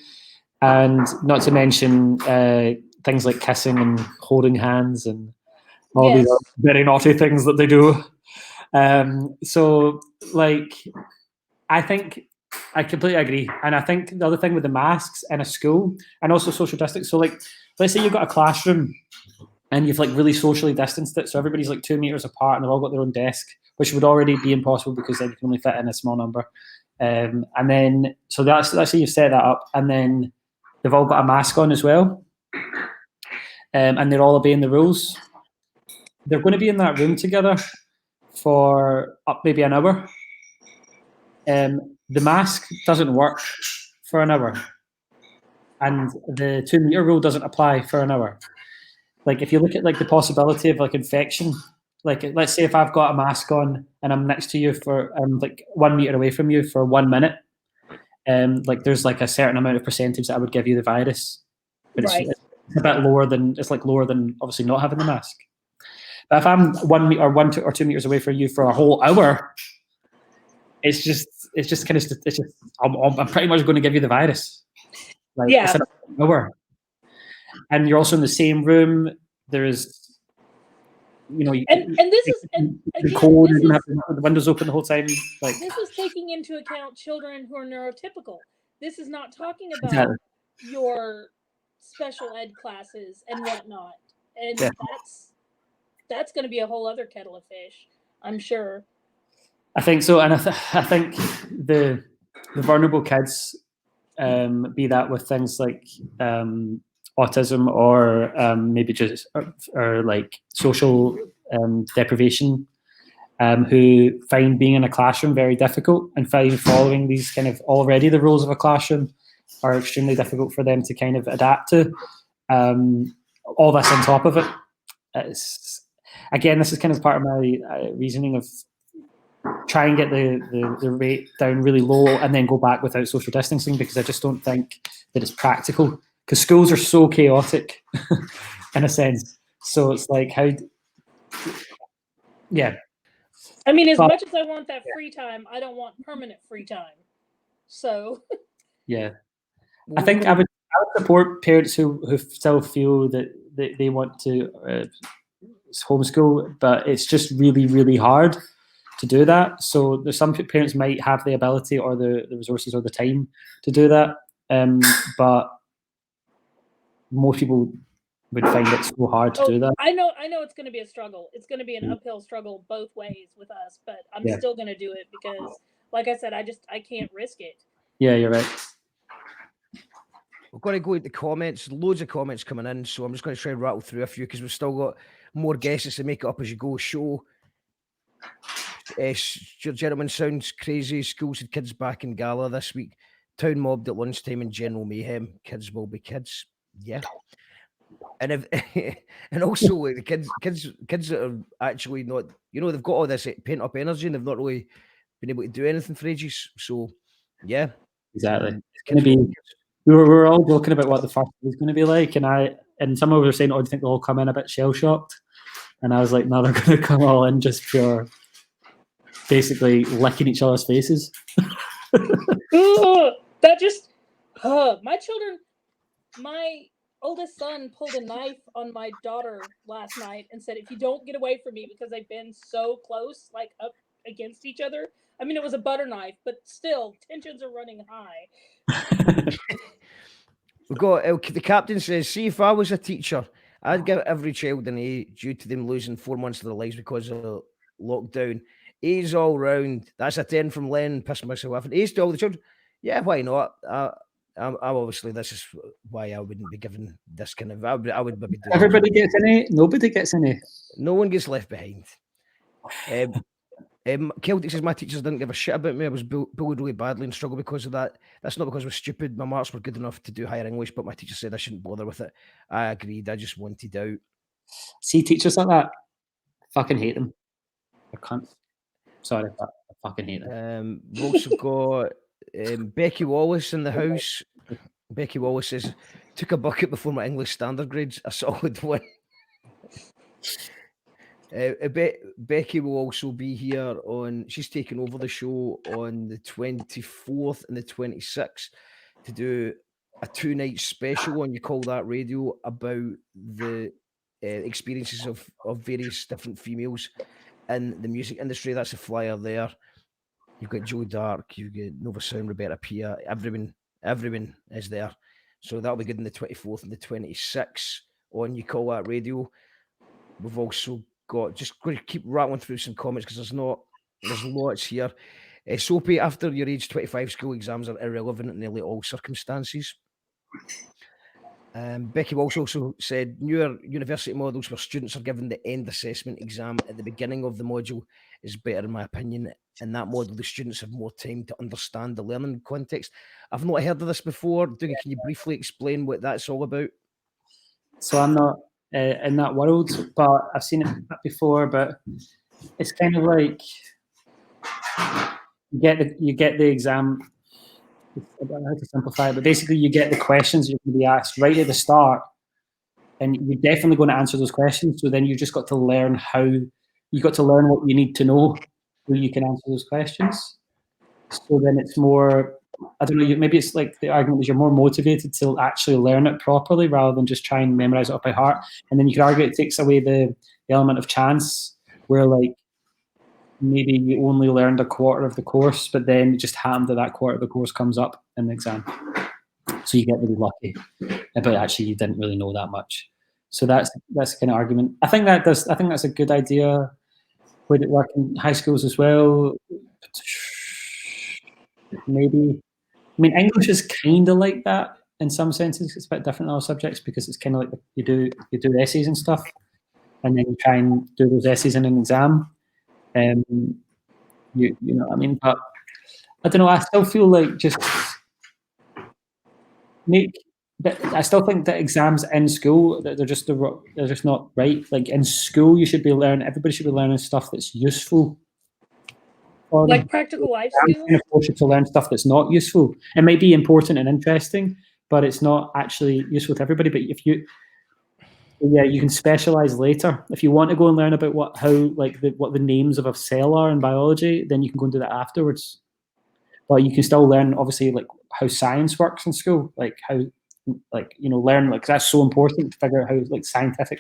and not to mention things like kissing and holding hands and all these very naughty things that they do. So, like, I think I completely agree. And I think the other thing with the masks in a school and also social distance. So, like, let's say you've got a classroom and you've like really socially distanced it. So everybody's like 2 meters apart and they've all got their own desk, which would already be impossible because they can only fit in a small number. And then, so that's how you've set that up. And then they've all got a mask on as well. And they're all obeying the rules. They're going to be in that room together for up maybe an hour. The mask doesn't work for an hour, and the 2 meter rule doesn't apply for an hour. Like, if you look at like the possibility of like infection, like let's say if I've got a mask on and I'm next to you for like 1 meter away from you for 1 minute, like there's like a certain amount of percentage that I would give you the virus, but it's a bit lower than obviously not having the mask. But if I'm 1 meter or 1 or 2 meters away from you for a whole hour, it's just I'm pretty much going to give you the virus. Like, it's an hour. And you're also in the same room. There is, and this is the cold. You don't have the windows open the whole time. Like, this is taking into account children who are neurotypical. This is not talking about your special ed classes and whatnot. And that's going to be a whole other kettle of fish, I'm sure. I think so, and I think the vulnerable kids, be that with things like autism or maybe just or like social deprivation, who find being in a classroom very difficult and find following these kind of already the rules of a classroom are extremely difficult for them to kind of adapt to. All this on top of it. Again, this is kind of part of my reasoning of try and get the rate down really low and then go back without social distancing, because I just don't think that it's practical, because schools are so chaotic in a sense. So it's like, I mean, as much as I want that free time, I don't want permanent free time. So I think I would support parents who still feel that they want to homeschool, but it's just really, really hard to do that. So there's some parents might have the ability or the resources or the time to do that, but most people would find it so hard to do that. I know it's going to be a struggle. It's going to be an uphill struggle both ways with us, but I'm still going to do it because, like I said, I can't risk it. Yeah, you're right. We've got to go into the comments. Loads of comments coming in, so I'm just going to try and rattle through a few because we've still got more guesses to make it up as you go show. Gentlemen, sounds crazy. Schools had kids back in Gala this week. Town mobbed at lunchtime and general mayhem. Kids will be kids. Yeah. And if and also like, the kids that are actually not, they've got all this pent up energy and they've not really been able to do anything for ages. So yeah, Exactly. It's kids going to will be. We were all joking about what the first was going to be like, and some of us were saying, "Oh, do you think they'll all come in a bit shell shocked?" And I was like, "No, they're going to come all in just pure, basically licking each other's faces." That just, my children, my oldest son pulled a knife on my daughter last night and said, if you don't get away from me, because they've been so close, like up against each other. I mean, it was a butter knife, but still, tensions are running high. We've got the captain says, see, if I was a teacher, I'd give every child an A due to them losing 4 months of their lives because of lockdown. A's all round. That's a 10 from Len. Pissing myself off. A's to all the children. Yeah, why not? I'm obviously, this is why I wouldn't be given this kind of. I would maybe do. Everybody gets an A. Nobody gets an A. No one gets left behind. Celtic says my teachers didn't give a shit about me. I was bullied really badly and struggled because of that. That's not because I was stupid. My marks were good enough to do higher English, but my teacher said I shouldn't bother with it. I agreed. I just wanted out. See teachers like that. I fucking hate them. I can't. Sorry, but I fucking hate them. We've also got Becky Wallace in the house. Becky Wallace says, took a bucket before my English standard grades. A solid one. Becky will also be here she's taking over the show on the 24th and the 26th to do a 2-night special on You Call That Radio about the experiences of various different females in the music industry. That's a flyer there. You've got Joe Dark, you've got Nova Sound, Roberta Pia, everyone is there. So that'll be good on the 24th and the 26th on You Call That Radio. We've also got, just going to keep rattling through some comments because there's lots here. Soapy, after your age 25, school exams are irrelevant in nearly all circumstances. Becky Walsh also said newer university models where students are given the end assessment exam at the beginning of the module is better, in my opinion. In that model, the students have more time to understand the learning context. I've not heard of this before. Dougie, can you briefly explain what that's all about? So I'm not in that world, but I've seen it before. But it's kind of like you get the exam. I don't know how to simplify it, but basically you get the questions you're going to be asked right at the start, and you're definitely going to answer those questions. So then you just got to learn what you need to know so you can answer those questions. So then it's more, I don't know, maybe it's like the argument is you're more motivated to actually learn it properly rather than just try and memorize it up by heart. And then you could argue it takes away the element of chance, where like maybe you only learned a quarter of the course, but then it just happened that quarter of the course comes up in the exam. So you get really lucky, but actually you didn't really know that much. So that's the kind of argument. I think that's a good idea. Would it work in high schools as well? Maybe. I mean, English is kind of like that in some senses. It's a bit different than other subjects because it's kind of like you do essays and stuff, and then you try and do those essays in an exam. You know what I mean? But I don't know. I still feel like I still think that exams in school they're just not right. Like in school, everybody should be learning stuff that's useful. Like practical life skills? I'm going to force you to learn stuff that's not useful. It might be important and interesting, but it's not actually useful to everybody. But you can specialize later. If you want to go and learn about what the names of a cell are in biology, then you can go and do that afterwards. But you can still learn, obviously, like how science works in school, like how, learn, like that's so important to figure out how like scientific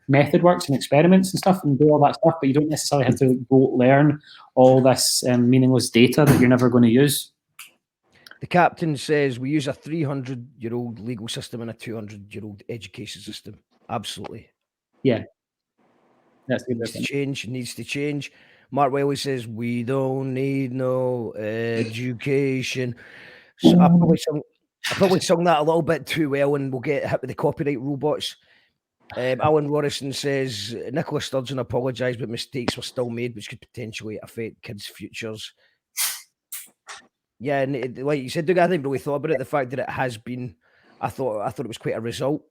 method works and experiments and stuff and do all that stuff, but you don't necessarily have to go learn all this meaningless data that you're never going to use. The captain says we use a 300-year-old legal system and a 200-year-old education system. Absolutely. Yeah. That's good. Needs to change. Mark Welly says we don't need no education. So I probably sung that a little bit too well and we'll get hit with the copyright robots. Alan Morrison says Nicola Sturgeon apologised, but mistakes were still made, which could potentially affect kids' futures. Yeah, and like you said, Doug, I didn't really thought about it. The fact that it has been, I thought it was quite a result.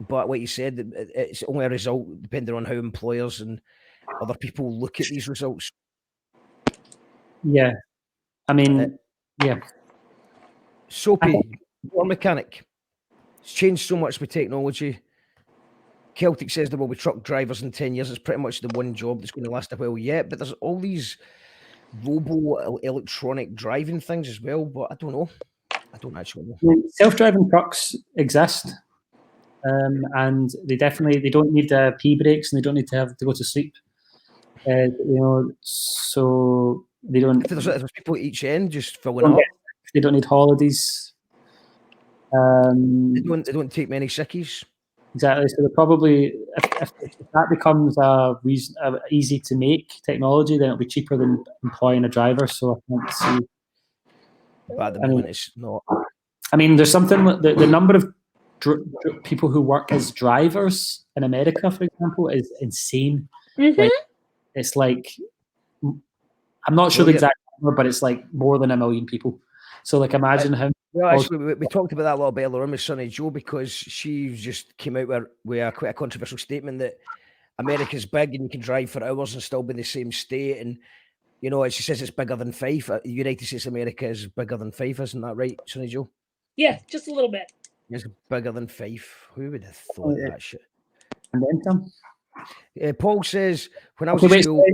But like you said, it's only a result depending on how employers and other people look at these results. Yeah, I mean, yeah. Soapy, war mechanic. It's changed so much with technology. Celtic says there will be truck drivers in 10 years. It's pretty much the one job that's going to last a while yet. But there's all these robo electronic driving things as well. But I don't know. I don't actually know. Self-driving trucks exist, and they don't need pee breaks, and they don't need to have to go to sleep. So they don't. If there's people at each end just filling up. They don't need holidays. They don't take many sickies. Exactly. So they're probably, if that becomes a easy to make technology, then it'll be cheaper than employing a driver. So I can't see. But at the moment, it's not. I mean, there's something. The number of people who work as drivers in America, for example, is insane. Mm-hmm. Like, it's like, I'm not sure the exact number, but it's like more than 1 million people. So like, imagine how. Well, actually, we talked about that a little bit earlier on with Sonny Joe, because she just came out with quite a controversial statement that America's big and you can drive for hours and still be in the same state. And, she says it's bigger than Fife. United States of America is bigger than Fife, isn't that right, Sonny Joe? Yeah, just a little bit. It's bigger than Fife. Who would have thought that shit? And then some. Paul says, when I was in school...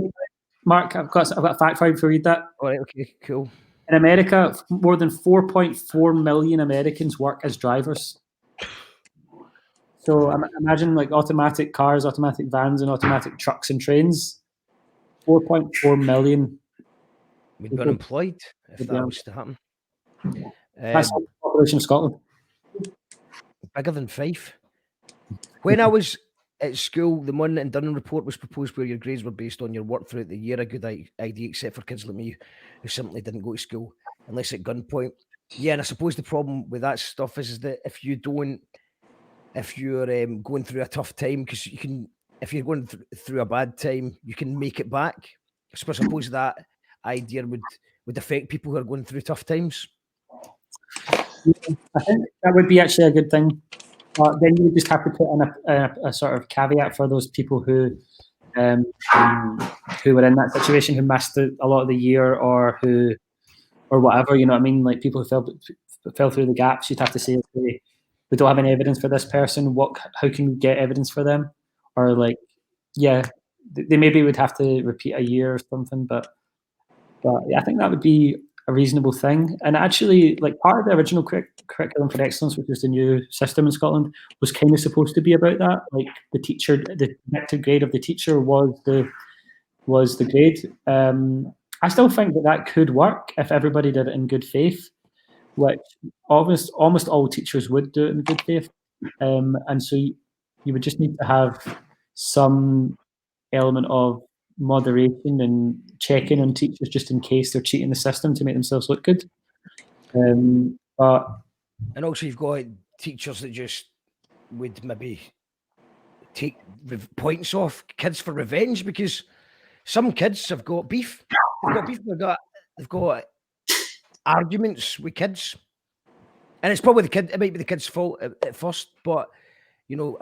Mark, I've got a fact for you to read that. All right, okay, cool. In America, more than 4.4 million Americans work as drivers. So imagine like automatic cars, automatic vans, and automatic trucks and trains. 4.4 million. We'd be unemployed if that was to happen. That's the population of Scotland. Bigger than Fife. When I was at school, the Munn and Dunham report was proposed where your grades were based on your work throughout the year. A good idea, except for kids like me who simply didn't go to school unless at gunpoint. Yeah, and I suppose the problem with that stuff is that if you're going through a tough time, because if you're going through a bad time, you can make it back. I suppose that idea would affect people who are going through tough times. I think that would be actually a good thing. Then you would just have to put in a sort of caveat for those people who were in that situation, who missed a lot of the year, or whatever. You know what I mean? Like people who fell through the gaps. You'd have to say, okay, we don't have any evidence for this person. How can we get evidence for them? Or like, yeah, they maybe would have to repeat a year or something. But yeah, I think that would be a reasonable thing. And actually, like part of the original curriculum for excellence, which was the new system in Scotland, was kind of supposed to be about that. Like the predicted grade of the teacher was the grade. I still think that could work if everybody did it in good faith, which almost all teachers would do it in good faith. And so you would just need to have some element of moderation and checking on teachers just in case they're cheating the system to make themselves look good. And also you've got teachers that just would maybe take points off kids for revenge, because some kids have got beef. They've got arguments with kids, and it's probably it might be the kid's fault at first, but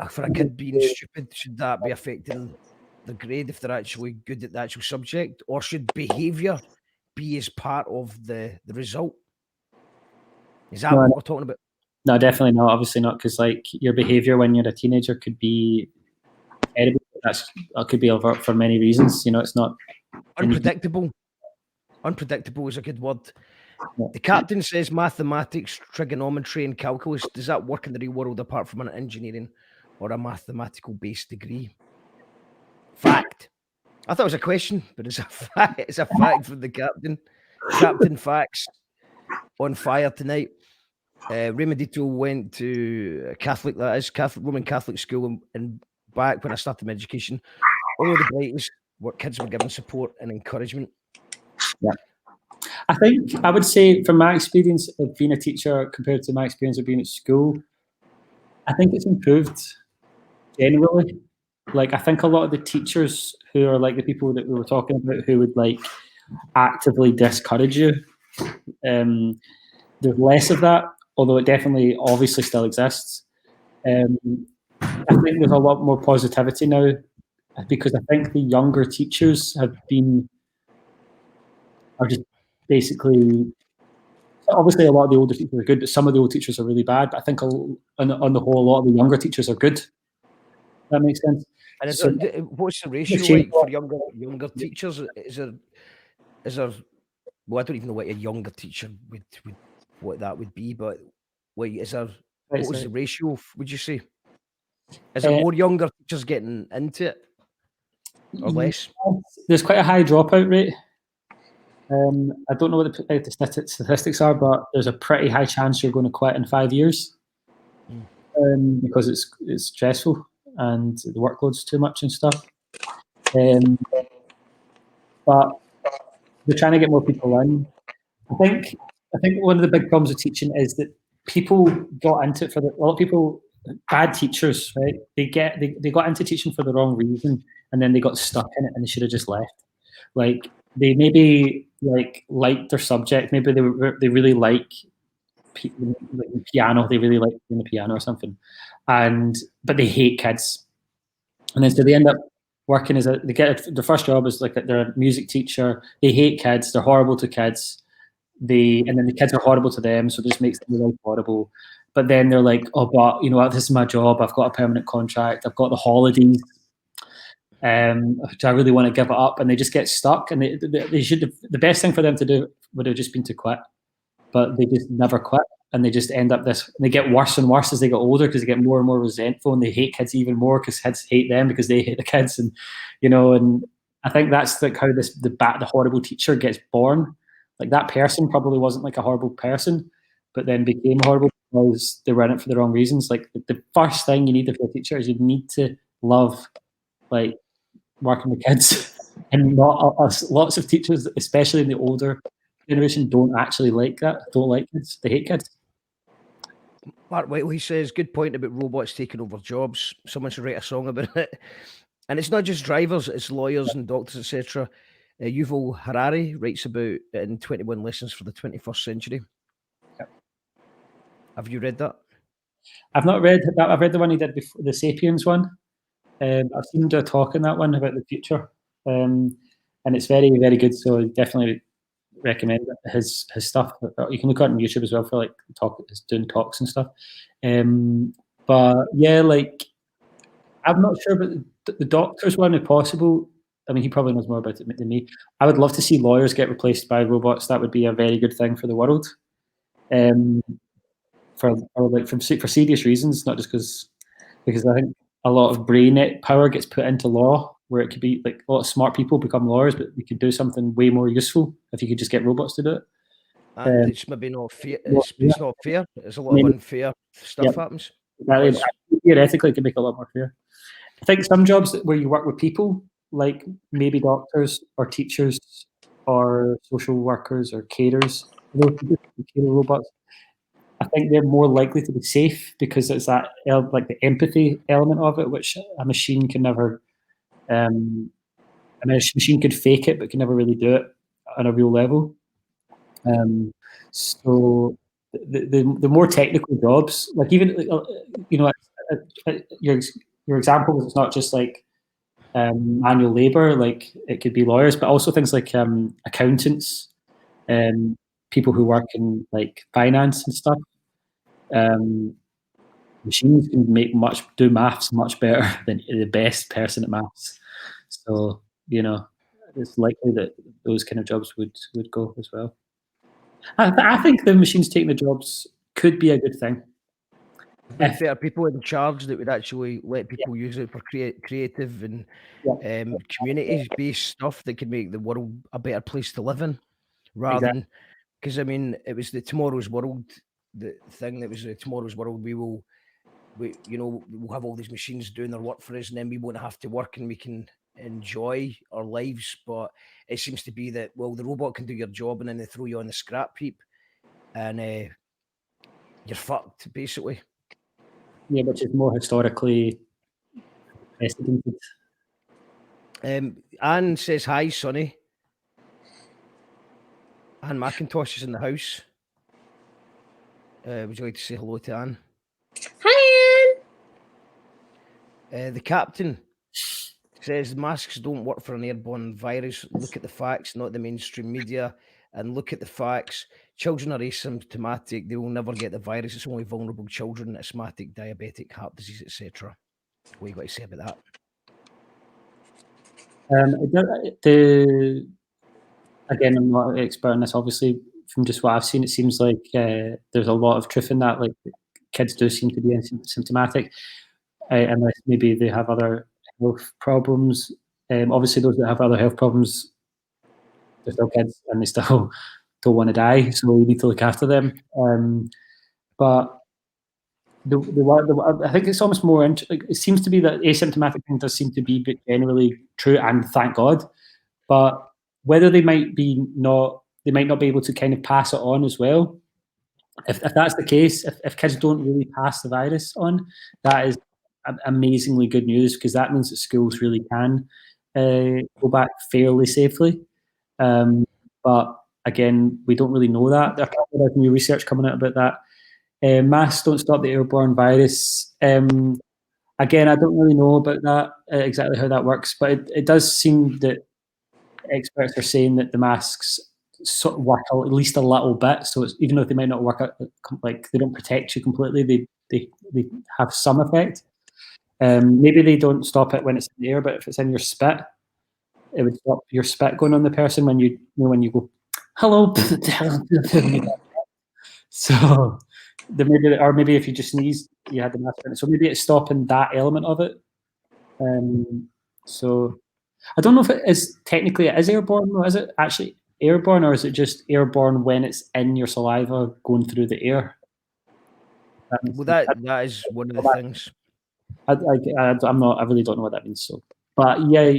for a kid being stupid, should that be affecting the grade if they're actually good at the actual subject, or should behaviour be as part of the result? Is that what we're talking about? No, definitely not. Obviously not, because like your behaviour when you're a teenager could be terrible. That could be overt for many reasons. It's not unpredictable. Unpredictable is a good word. Yeah. The captain says mathematics, trigonometry, and calculus. Does that work in the real world apart from an engineering or a mathematical based degree? Fact. I thought it was a question, but it's a fact. It's a fact from the captain. Captain Facts on fire tonight. Raymondito went to Catholic, that is, Roman Catholic school, and back when I started my education, all of the brightest kids were given support and encouragement. Yeah. I think I would say from my experience of being a teacher compared to my experience of being at school, I think it's improved generally. Like, I think a lot of the teachers who are like the people that we were talking about who would like actively discourage you There's less of that, although it definitely obviously still exists. I think there's a lot more positivity now, because I think the younger teachers are just basically, obviously a lot of the older teachers are good, but some of the old teachers are really bad. But I think on the whole, a lot of the younger teachers are good. That makes sense. And So, what's the ratio like for younger teachers? Is there? Well, I don't even know what a younger teacher would what that would be, but wait, is there? What was the ratio? Would you say? Is there more younger teachers getting into it, or less? There's quite a high dropout rate. I don't know what the statistics are, but there's a pretty high chance you're going to quit in 5 years, because it's stressful and the workload's too much and stuff. But they're trying to get more people in. I think one of the big problems with teaching is that people got into it a lot of people, bad teachers, right? They got into teaching for the wrong reason, and then they got stuck in it, and they should have just left. Like, they maybe liked their subject, maybe they really like piano, they really like playing the piano or something, but they hate kids, and then so they end up working they get their first job as like they're a music teacher. They hate kids, they're horrible to kids, and then the kids are horrible to them, so it just makes their life horrible. But then they're like, oh, but you know what, this is my job, I've got a permanent contract, I've got the holidays, which I really want to give it up, and they just get stuck. And they should have, the best thing for them to do would have just been to quit, but they just never quit, and they just end up and they get worse and worse as they get older, because they get more and more resentful, and they hate kids even more because kids hate them because they hate the kids, and and I think that's like how the horrible teacher gets born. Like, that person probably wasn't like a horrible person, but then became horrible because they were in it for the wrong reasons. Like, the first thing you need for a teacher is you need to love like working with kids, and not lots of teachers, especially in the older generation, don't actually like that. Don't like kids. They hate kids. Mark Whiteley says, good point about robots taking over jobs. Someone should write a song about it. And it's not just drivers, it's lawyers and doctors, etc. Yuval Harari writes about it in 21 Lessons for the 21st Century. Yep. Have you read that? I've not read that. I've read the one he did before, the Sapiens one. I've seen him do a talk in that one about the future, and it's very, very good. So definitely recommend his stuff. You can look at it on YouTube as well for like doing talks and stuff. But yeah, like, I'm not sure about the doctors one, if possible. I mean, he probably knows more about it than me. I would love to see lawyers get replaced by robots. That would be a very good thing for the world. For serious reasons, not just because I think a lot of brain power gets put into law, where it could be like a lot of smart people become lawyers, but we could do something way more useful if you could just get robots to do it. And it's maybe not fair. It's not fair. There's a lot of unfair stuff happens. Theoretically, it can make it a lot more fair. I think some jobs where you work with people, like maybe doctors or teachers or social workers or carers, robots, I think they're more likely to be safe because it's that like the empathy element of it, which a machine can never. I mean, a machine could fake it, but can never really do it on a real level. So the more technical jobs, like even your example was, it's not just like manual labor, like it could be lawyers, but also things like accountants, people who work in like finance and stuff. Machines can do maths much better than the best person at maths. So it's likely that those kind of jobs would go as well. I think the machines taking the jobs could be a good thing. If there are people in charge that would actually let people use it for creative and community-based stuff that could make the world a better place to live in, rather than, because I mean, it was the Tomorrow's World, the thing that was the Tomorrow's World. We'll have all these machines doing their work for us, and then we won't have to work and we can enjoy our lives. But it seems to be that, well, the robot can do your job and then they throw you on the scrap heap and you're fucked, basically. Yeah, which is more historically precedented. Anne says, hi, Sonny. Anne McIntosh is in the house. Would you like to say hello to Anne? Hi, The captain says masks don't work for an airborne virus. Look at the facts, not the mainstream media, and look at the facts. Children are asymptomatic. They will never get the virus. It's only vulnerable children, asthmatic, diabetic, heart disease, etc. What you got to say about that? Again, I'm not an expert on this. Obviously, from just what I've seen, it seems like there's a lot of truth in that. Like kids do seem to be asymptomatic, unless maybe they have other health problems. Obviously, those that have other health problems, they're still kids and they still don't want to die, so we need to look after them. But I think it's almost more. Like, it seems to be that asymptomatic thing does seem to be generally true, and thank God. But whether they might not be able to kind of pass it on as well. If that's the case, if kids don't really pass the virus on, that is amazingly good news, because that means that schools really can go back fairly safely. But again, we don't really know that. There's a lot of new research coming out about that. Masks don't stop the airborne virus. Again, I don't really know about that, exactly how that works, but it does seem that experts are saying that the masks sort of work at least a little bit. So it's, even though they might not work out, like they don't protect you completely, they have some effect. Maybe they don't stop it when it's in the air, but if it's in your spit, it would stop your spit going on the person when you go, hello. So maybe if you just sneeze, you had the mask in it. So maybe it's stopping that element of it. So I don't know if it is technically it is airborne, or is it actually airborne, or is it just airborne when it's in your saliva going through the air? Well, that is one of the things. I really don't know what that means. So, but yeah.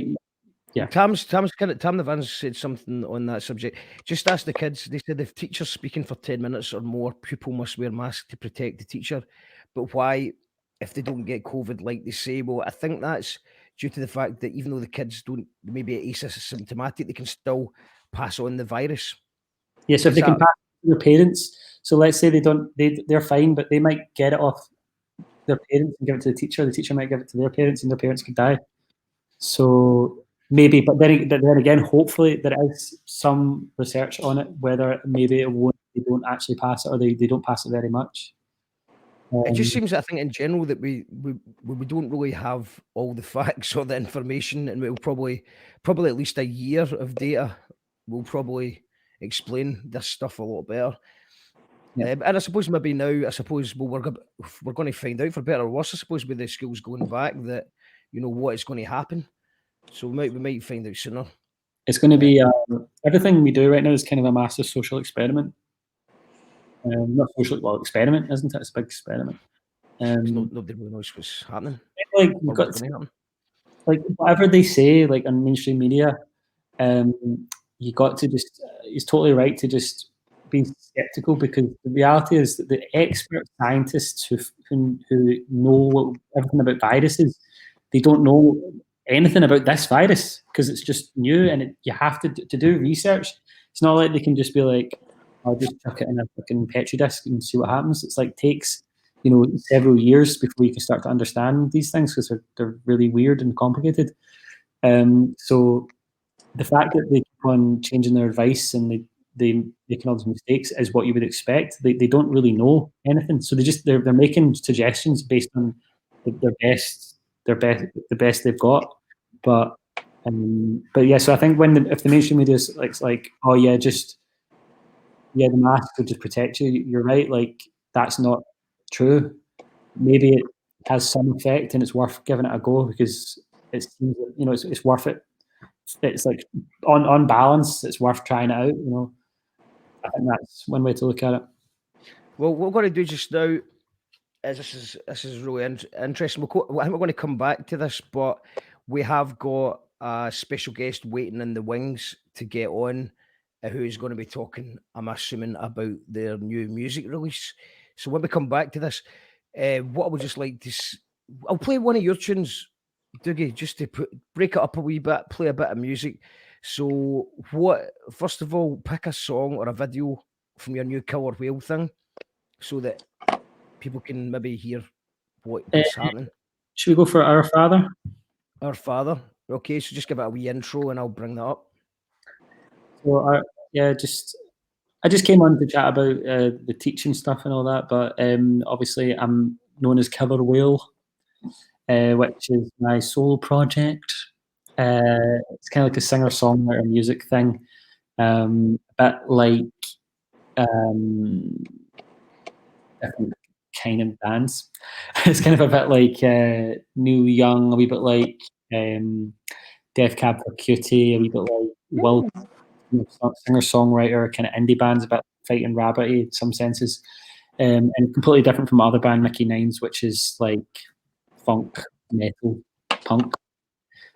Tam Nevans said something on that subject. Just ask the kids. They said if teachers speaking for 10 minutes or more, pupil must wear masks to protect the teacher. But why, if they don't get COVID, like they say? Well, I think that's due to the fact that even though the kids don't maybe asymptomatic, they can still pass on the virus. Yeah, so if they can pass it to their parents, so let's say they're fine, but they might get it off their parents and give it to the teacher might give it to their parents, and their parents could die. So maybe, but then again, hopefully there is some research on it, whether maybe they don't actually pass it, or they don't pass it very much. It just seems, I think, in general, that we don't really have all the facts or the information, and we'll probably at least a year of data will probably explain this stuff a lot better. Yeah. And I suppose maybe now, we're going to find out, for better or worse, I suppose, with the schools going back, that what is going to happen. So we might find out sooner. It's going to be everything we do right now is kind of a massive social experiment. Not social, well, experiment, isn't it? It's a big experiment. Nobody really knows what's happening. Like you've got to happen. Like whatever they say, like on mainstream media, you got to just. It's totally right to just be skeptical, because the reality is that the expert scientists who know everything about viruses, they don't know anything about this virus, because it's just new, and you have to do research. It's not like they can just be like, I'll just chuck it in a fucking petri disk and see what happens. It's like takes several years before you can start to understand these things, because they're really weird and complicated. So the fact that they keep on changing their advice and they making all these mistakes is what you would expect. They don't really know anything, so they're making suggestions based on the best they've got. But yeah, so I think if the mainstream media is like oh yeah, the mask will just protect you, you're right. Like that's not true. Maybe it has some effect and it's worth giving it a go, because it's worth it. It's like on balance, it's worth trying it out. I think that's one way to look at it. Well, what we're going to do just now is this is really interesting. I think we're going to come back to this, but we have got a special guest waiting in the wings to get on, who's going to be talking, I'm assuming, about their new music release. So when we come back to this, what I would just like to, I'll play one of your tunes, Dougie, just to break it up a wee bit, play a bit of music. So, first of all, pick a song or a video from your new Killer Whale thing so that people can maybe hear what's happening. Should we go for Our Father? Our Father. Okay, so just give it a wee intro and I'll bring that up. So, I just came on to chat about the teaching stuff and all that, but obviously I'm known as Killer Whale, which is my solo project. It's kind of like a singer-songwriter music thing, a bit like different kind of bands. It's kind of a bit like Neil Young, a wee bit like Death Cab for Cutie, a wee bit like Will, singer-songwriter, kind of indie bands, a bit Fighting Rabbit-y in some senses, and completely different from my other band, Mickey Nines, which is like funk, metal, punk.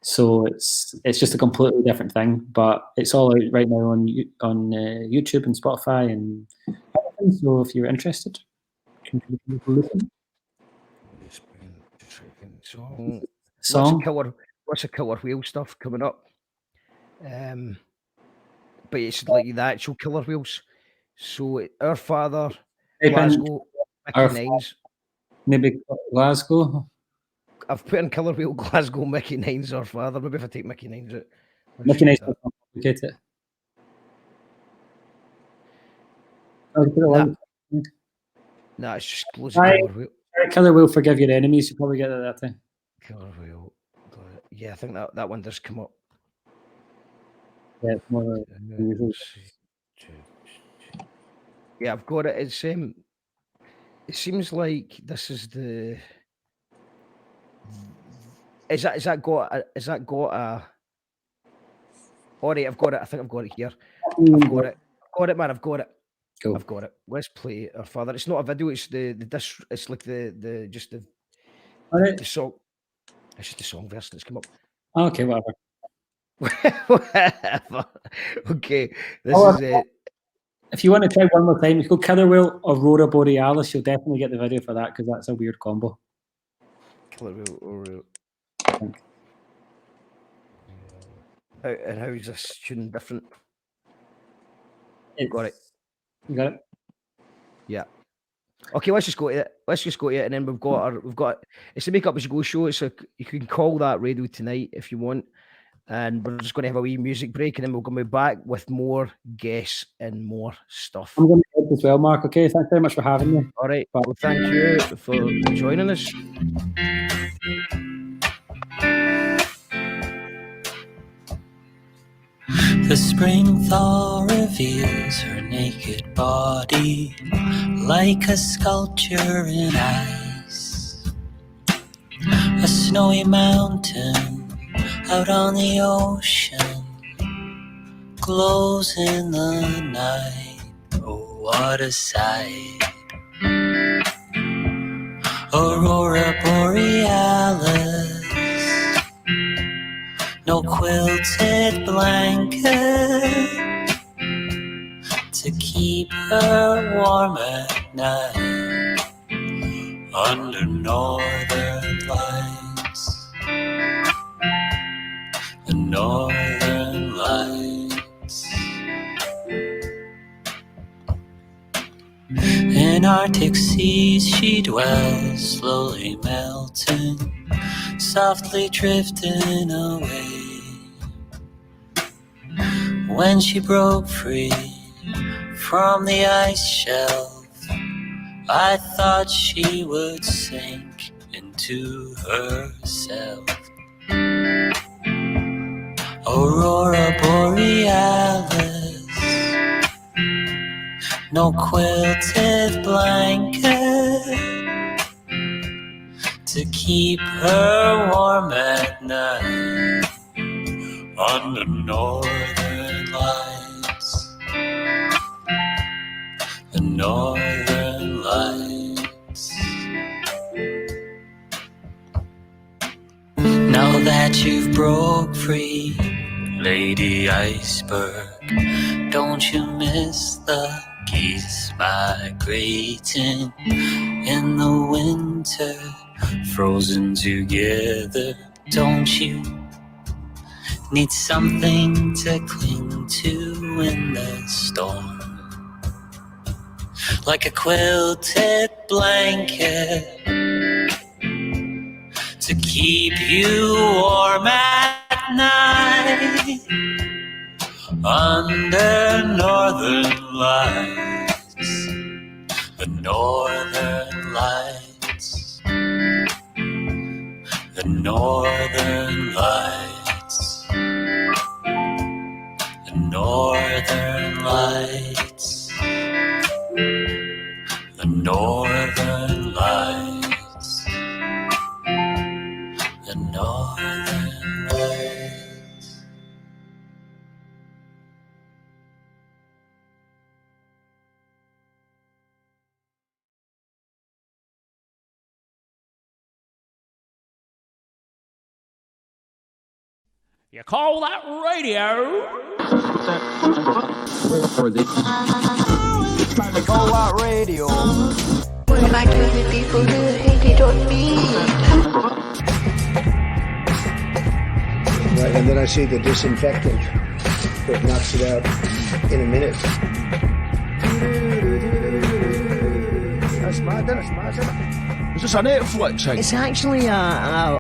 So it's just a completely different thing, but it's all out right now on YouTube and Spotify and everything. So if you're interested, can you listen? Song. What's the Killer Whale stuff coming up? But it's like the actual Killer Whales. So Our Father, Glasgow, Mickey Nines. Maybe Glasgow. I've put in Killer Whale, Glasgow, Mickey Nines, Our Father. Maybe if I take Mickey Nines out. Mickey Nines is complicated. Nah, it's just close Killer Whale. Killer Whale, Forgive Your Enemies. You probably get that thing. Killer Whale. Yeah, I think that one does come up. Yeah, it's more yeah, I've got it. It's it seems like this is the. Is that got a? All right, I've got it. I think I've got it here. I've got it. Got it, man. I've got it. Cool. I've got it. Let's play Our Father. It's not a video. It's the disc. It's like the song. It's just the song verse that's come up. Okay, whatever. Okay, this is it. If you want to try one more time, you go Killer Whale or Aurora Borealis. You'll definitely get the video for that because that's a weird combo. Killer Whale, Aurora. And how is this tune different? Got it. You got it. Yeah. Okay, let's just go to it. And then we've got it's a Make Up As You Go show. It's you can call that Radio Tonight if you want. And we're just going to have a wee music break, and then we'll come back with more guests and more stuff. I'm going to head as well, Mark. Okay, thanks very much for having me. All right, well, thank you for joining us. The spring thaw reveals her naked body like a sculpture in ice. A snowy mountain out on the ocean glows in the night. Oh, what a sight. Aurora Borealis, no quilted blanket to keep her warm at night under northern lights. The northern lights. In Arctic seas she dwells, slowly melting, softly drifting away. When she broke free from the ice shelf, I thought she would sink into herself. Aurora Borealis, no quilted blanket to keep her warm at night under northern lights. The northern lights. Now that you've broke free, Lady Iceberg, don't you miss the geese migrating in the winter, frozen together? Don't you need something to cling to in the storm. Like a quilted blanket to keep you warm at night under northern lights, the northern lights, the northern lights, the northern lights, the northern lights, the northern lights. You call that radio? You call that radio? What am I doing with people who hate it on me? Right, and then I see the disinfectant that knocks it out in a minute. That's mad, isn't it? Is this a Netflix thing? It's actually a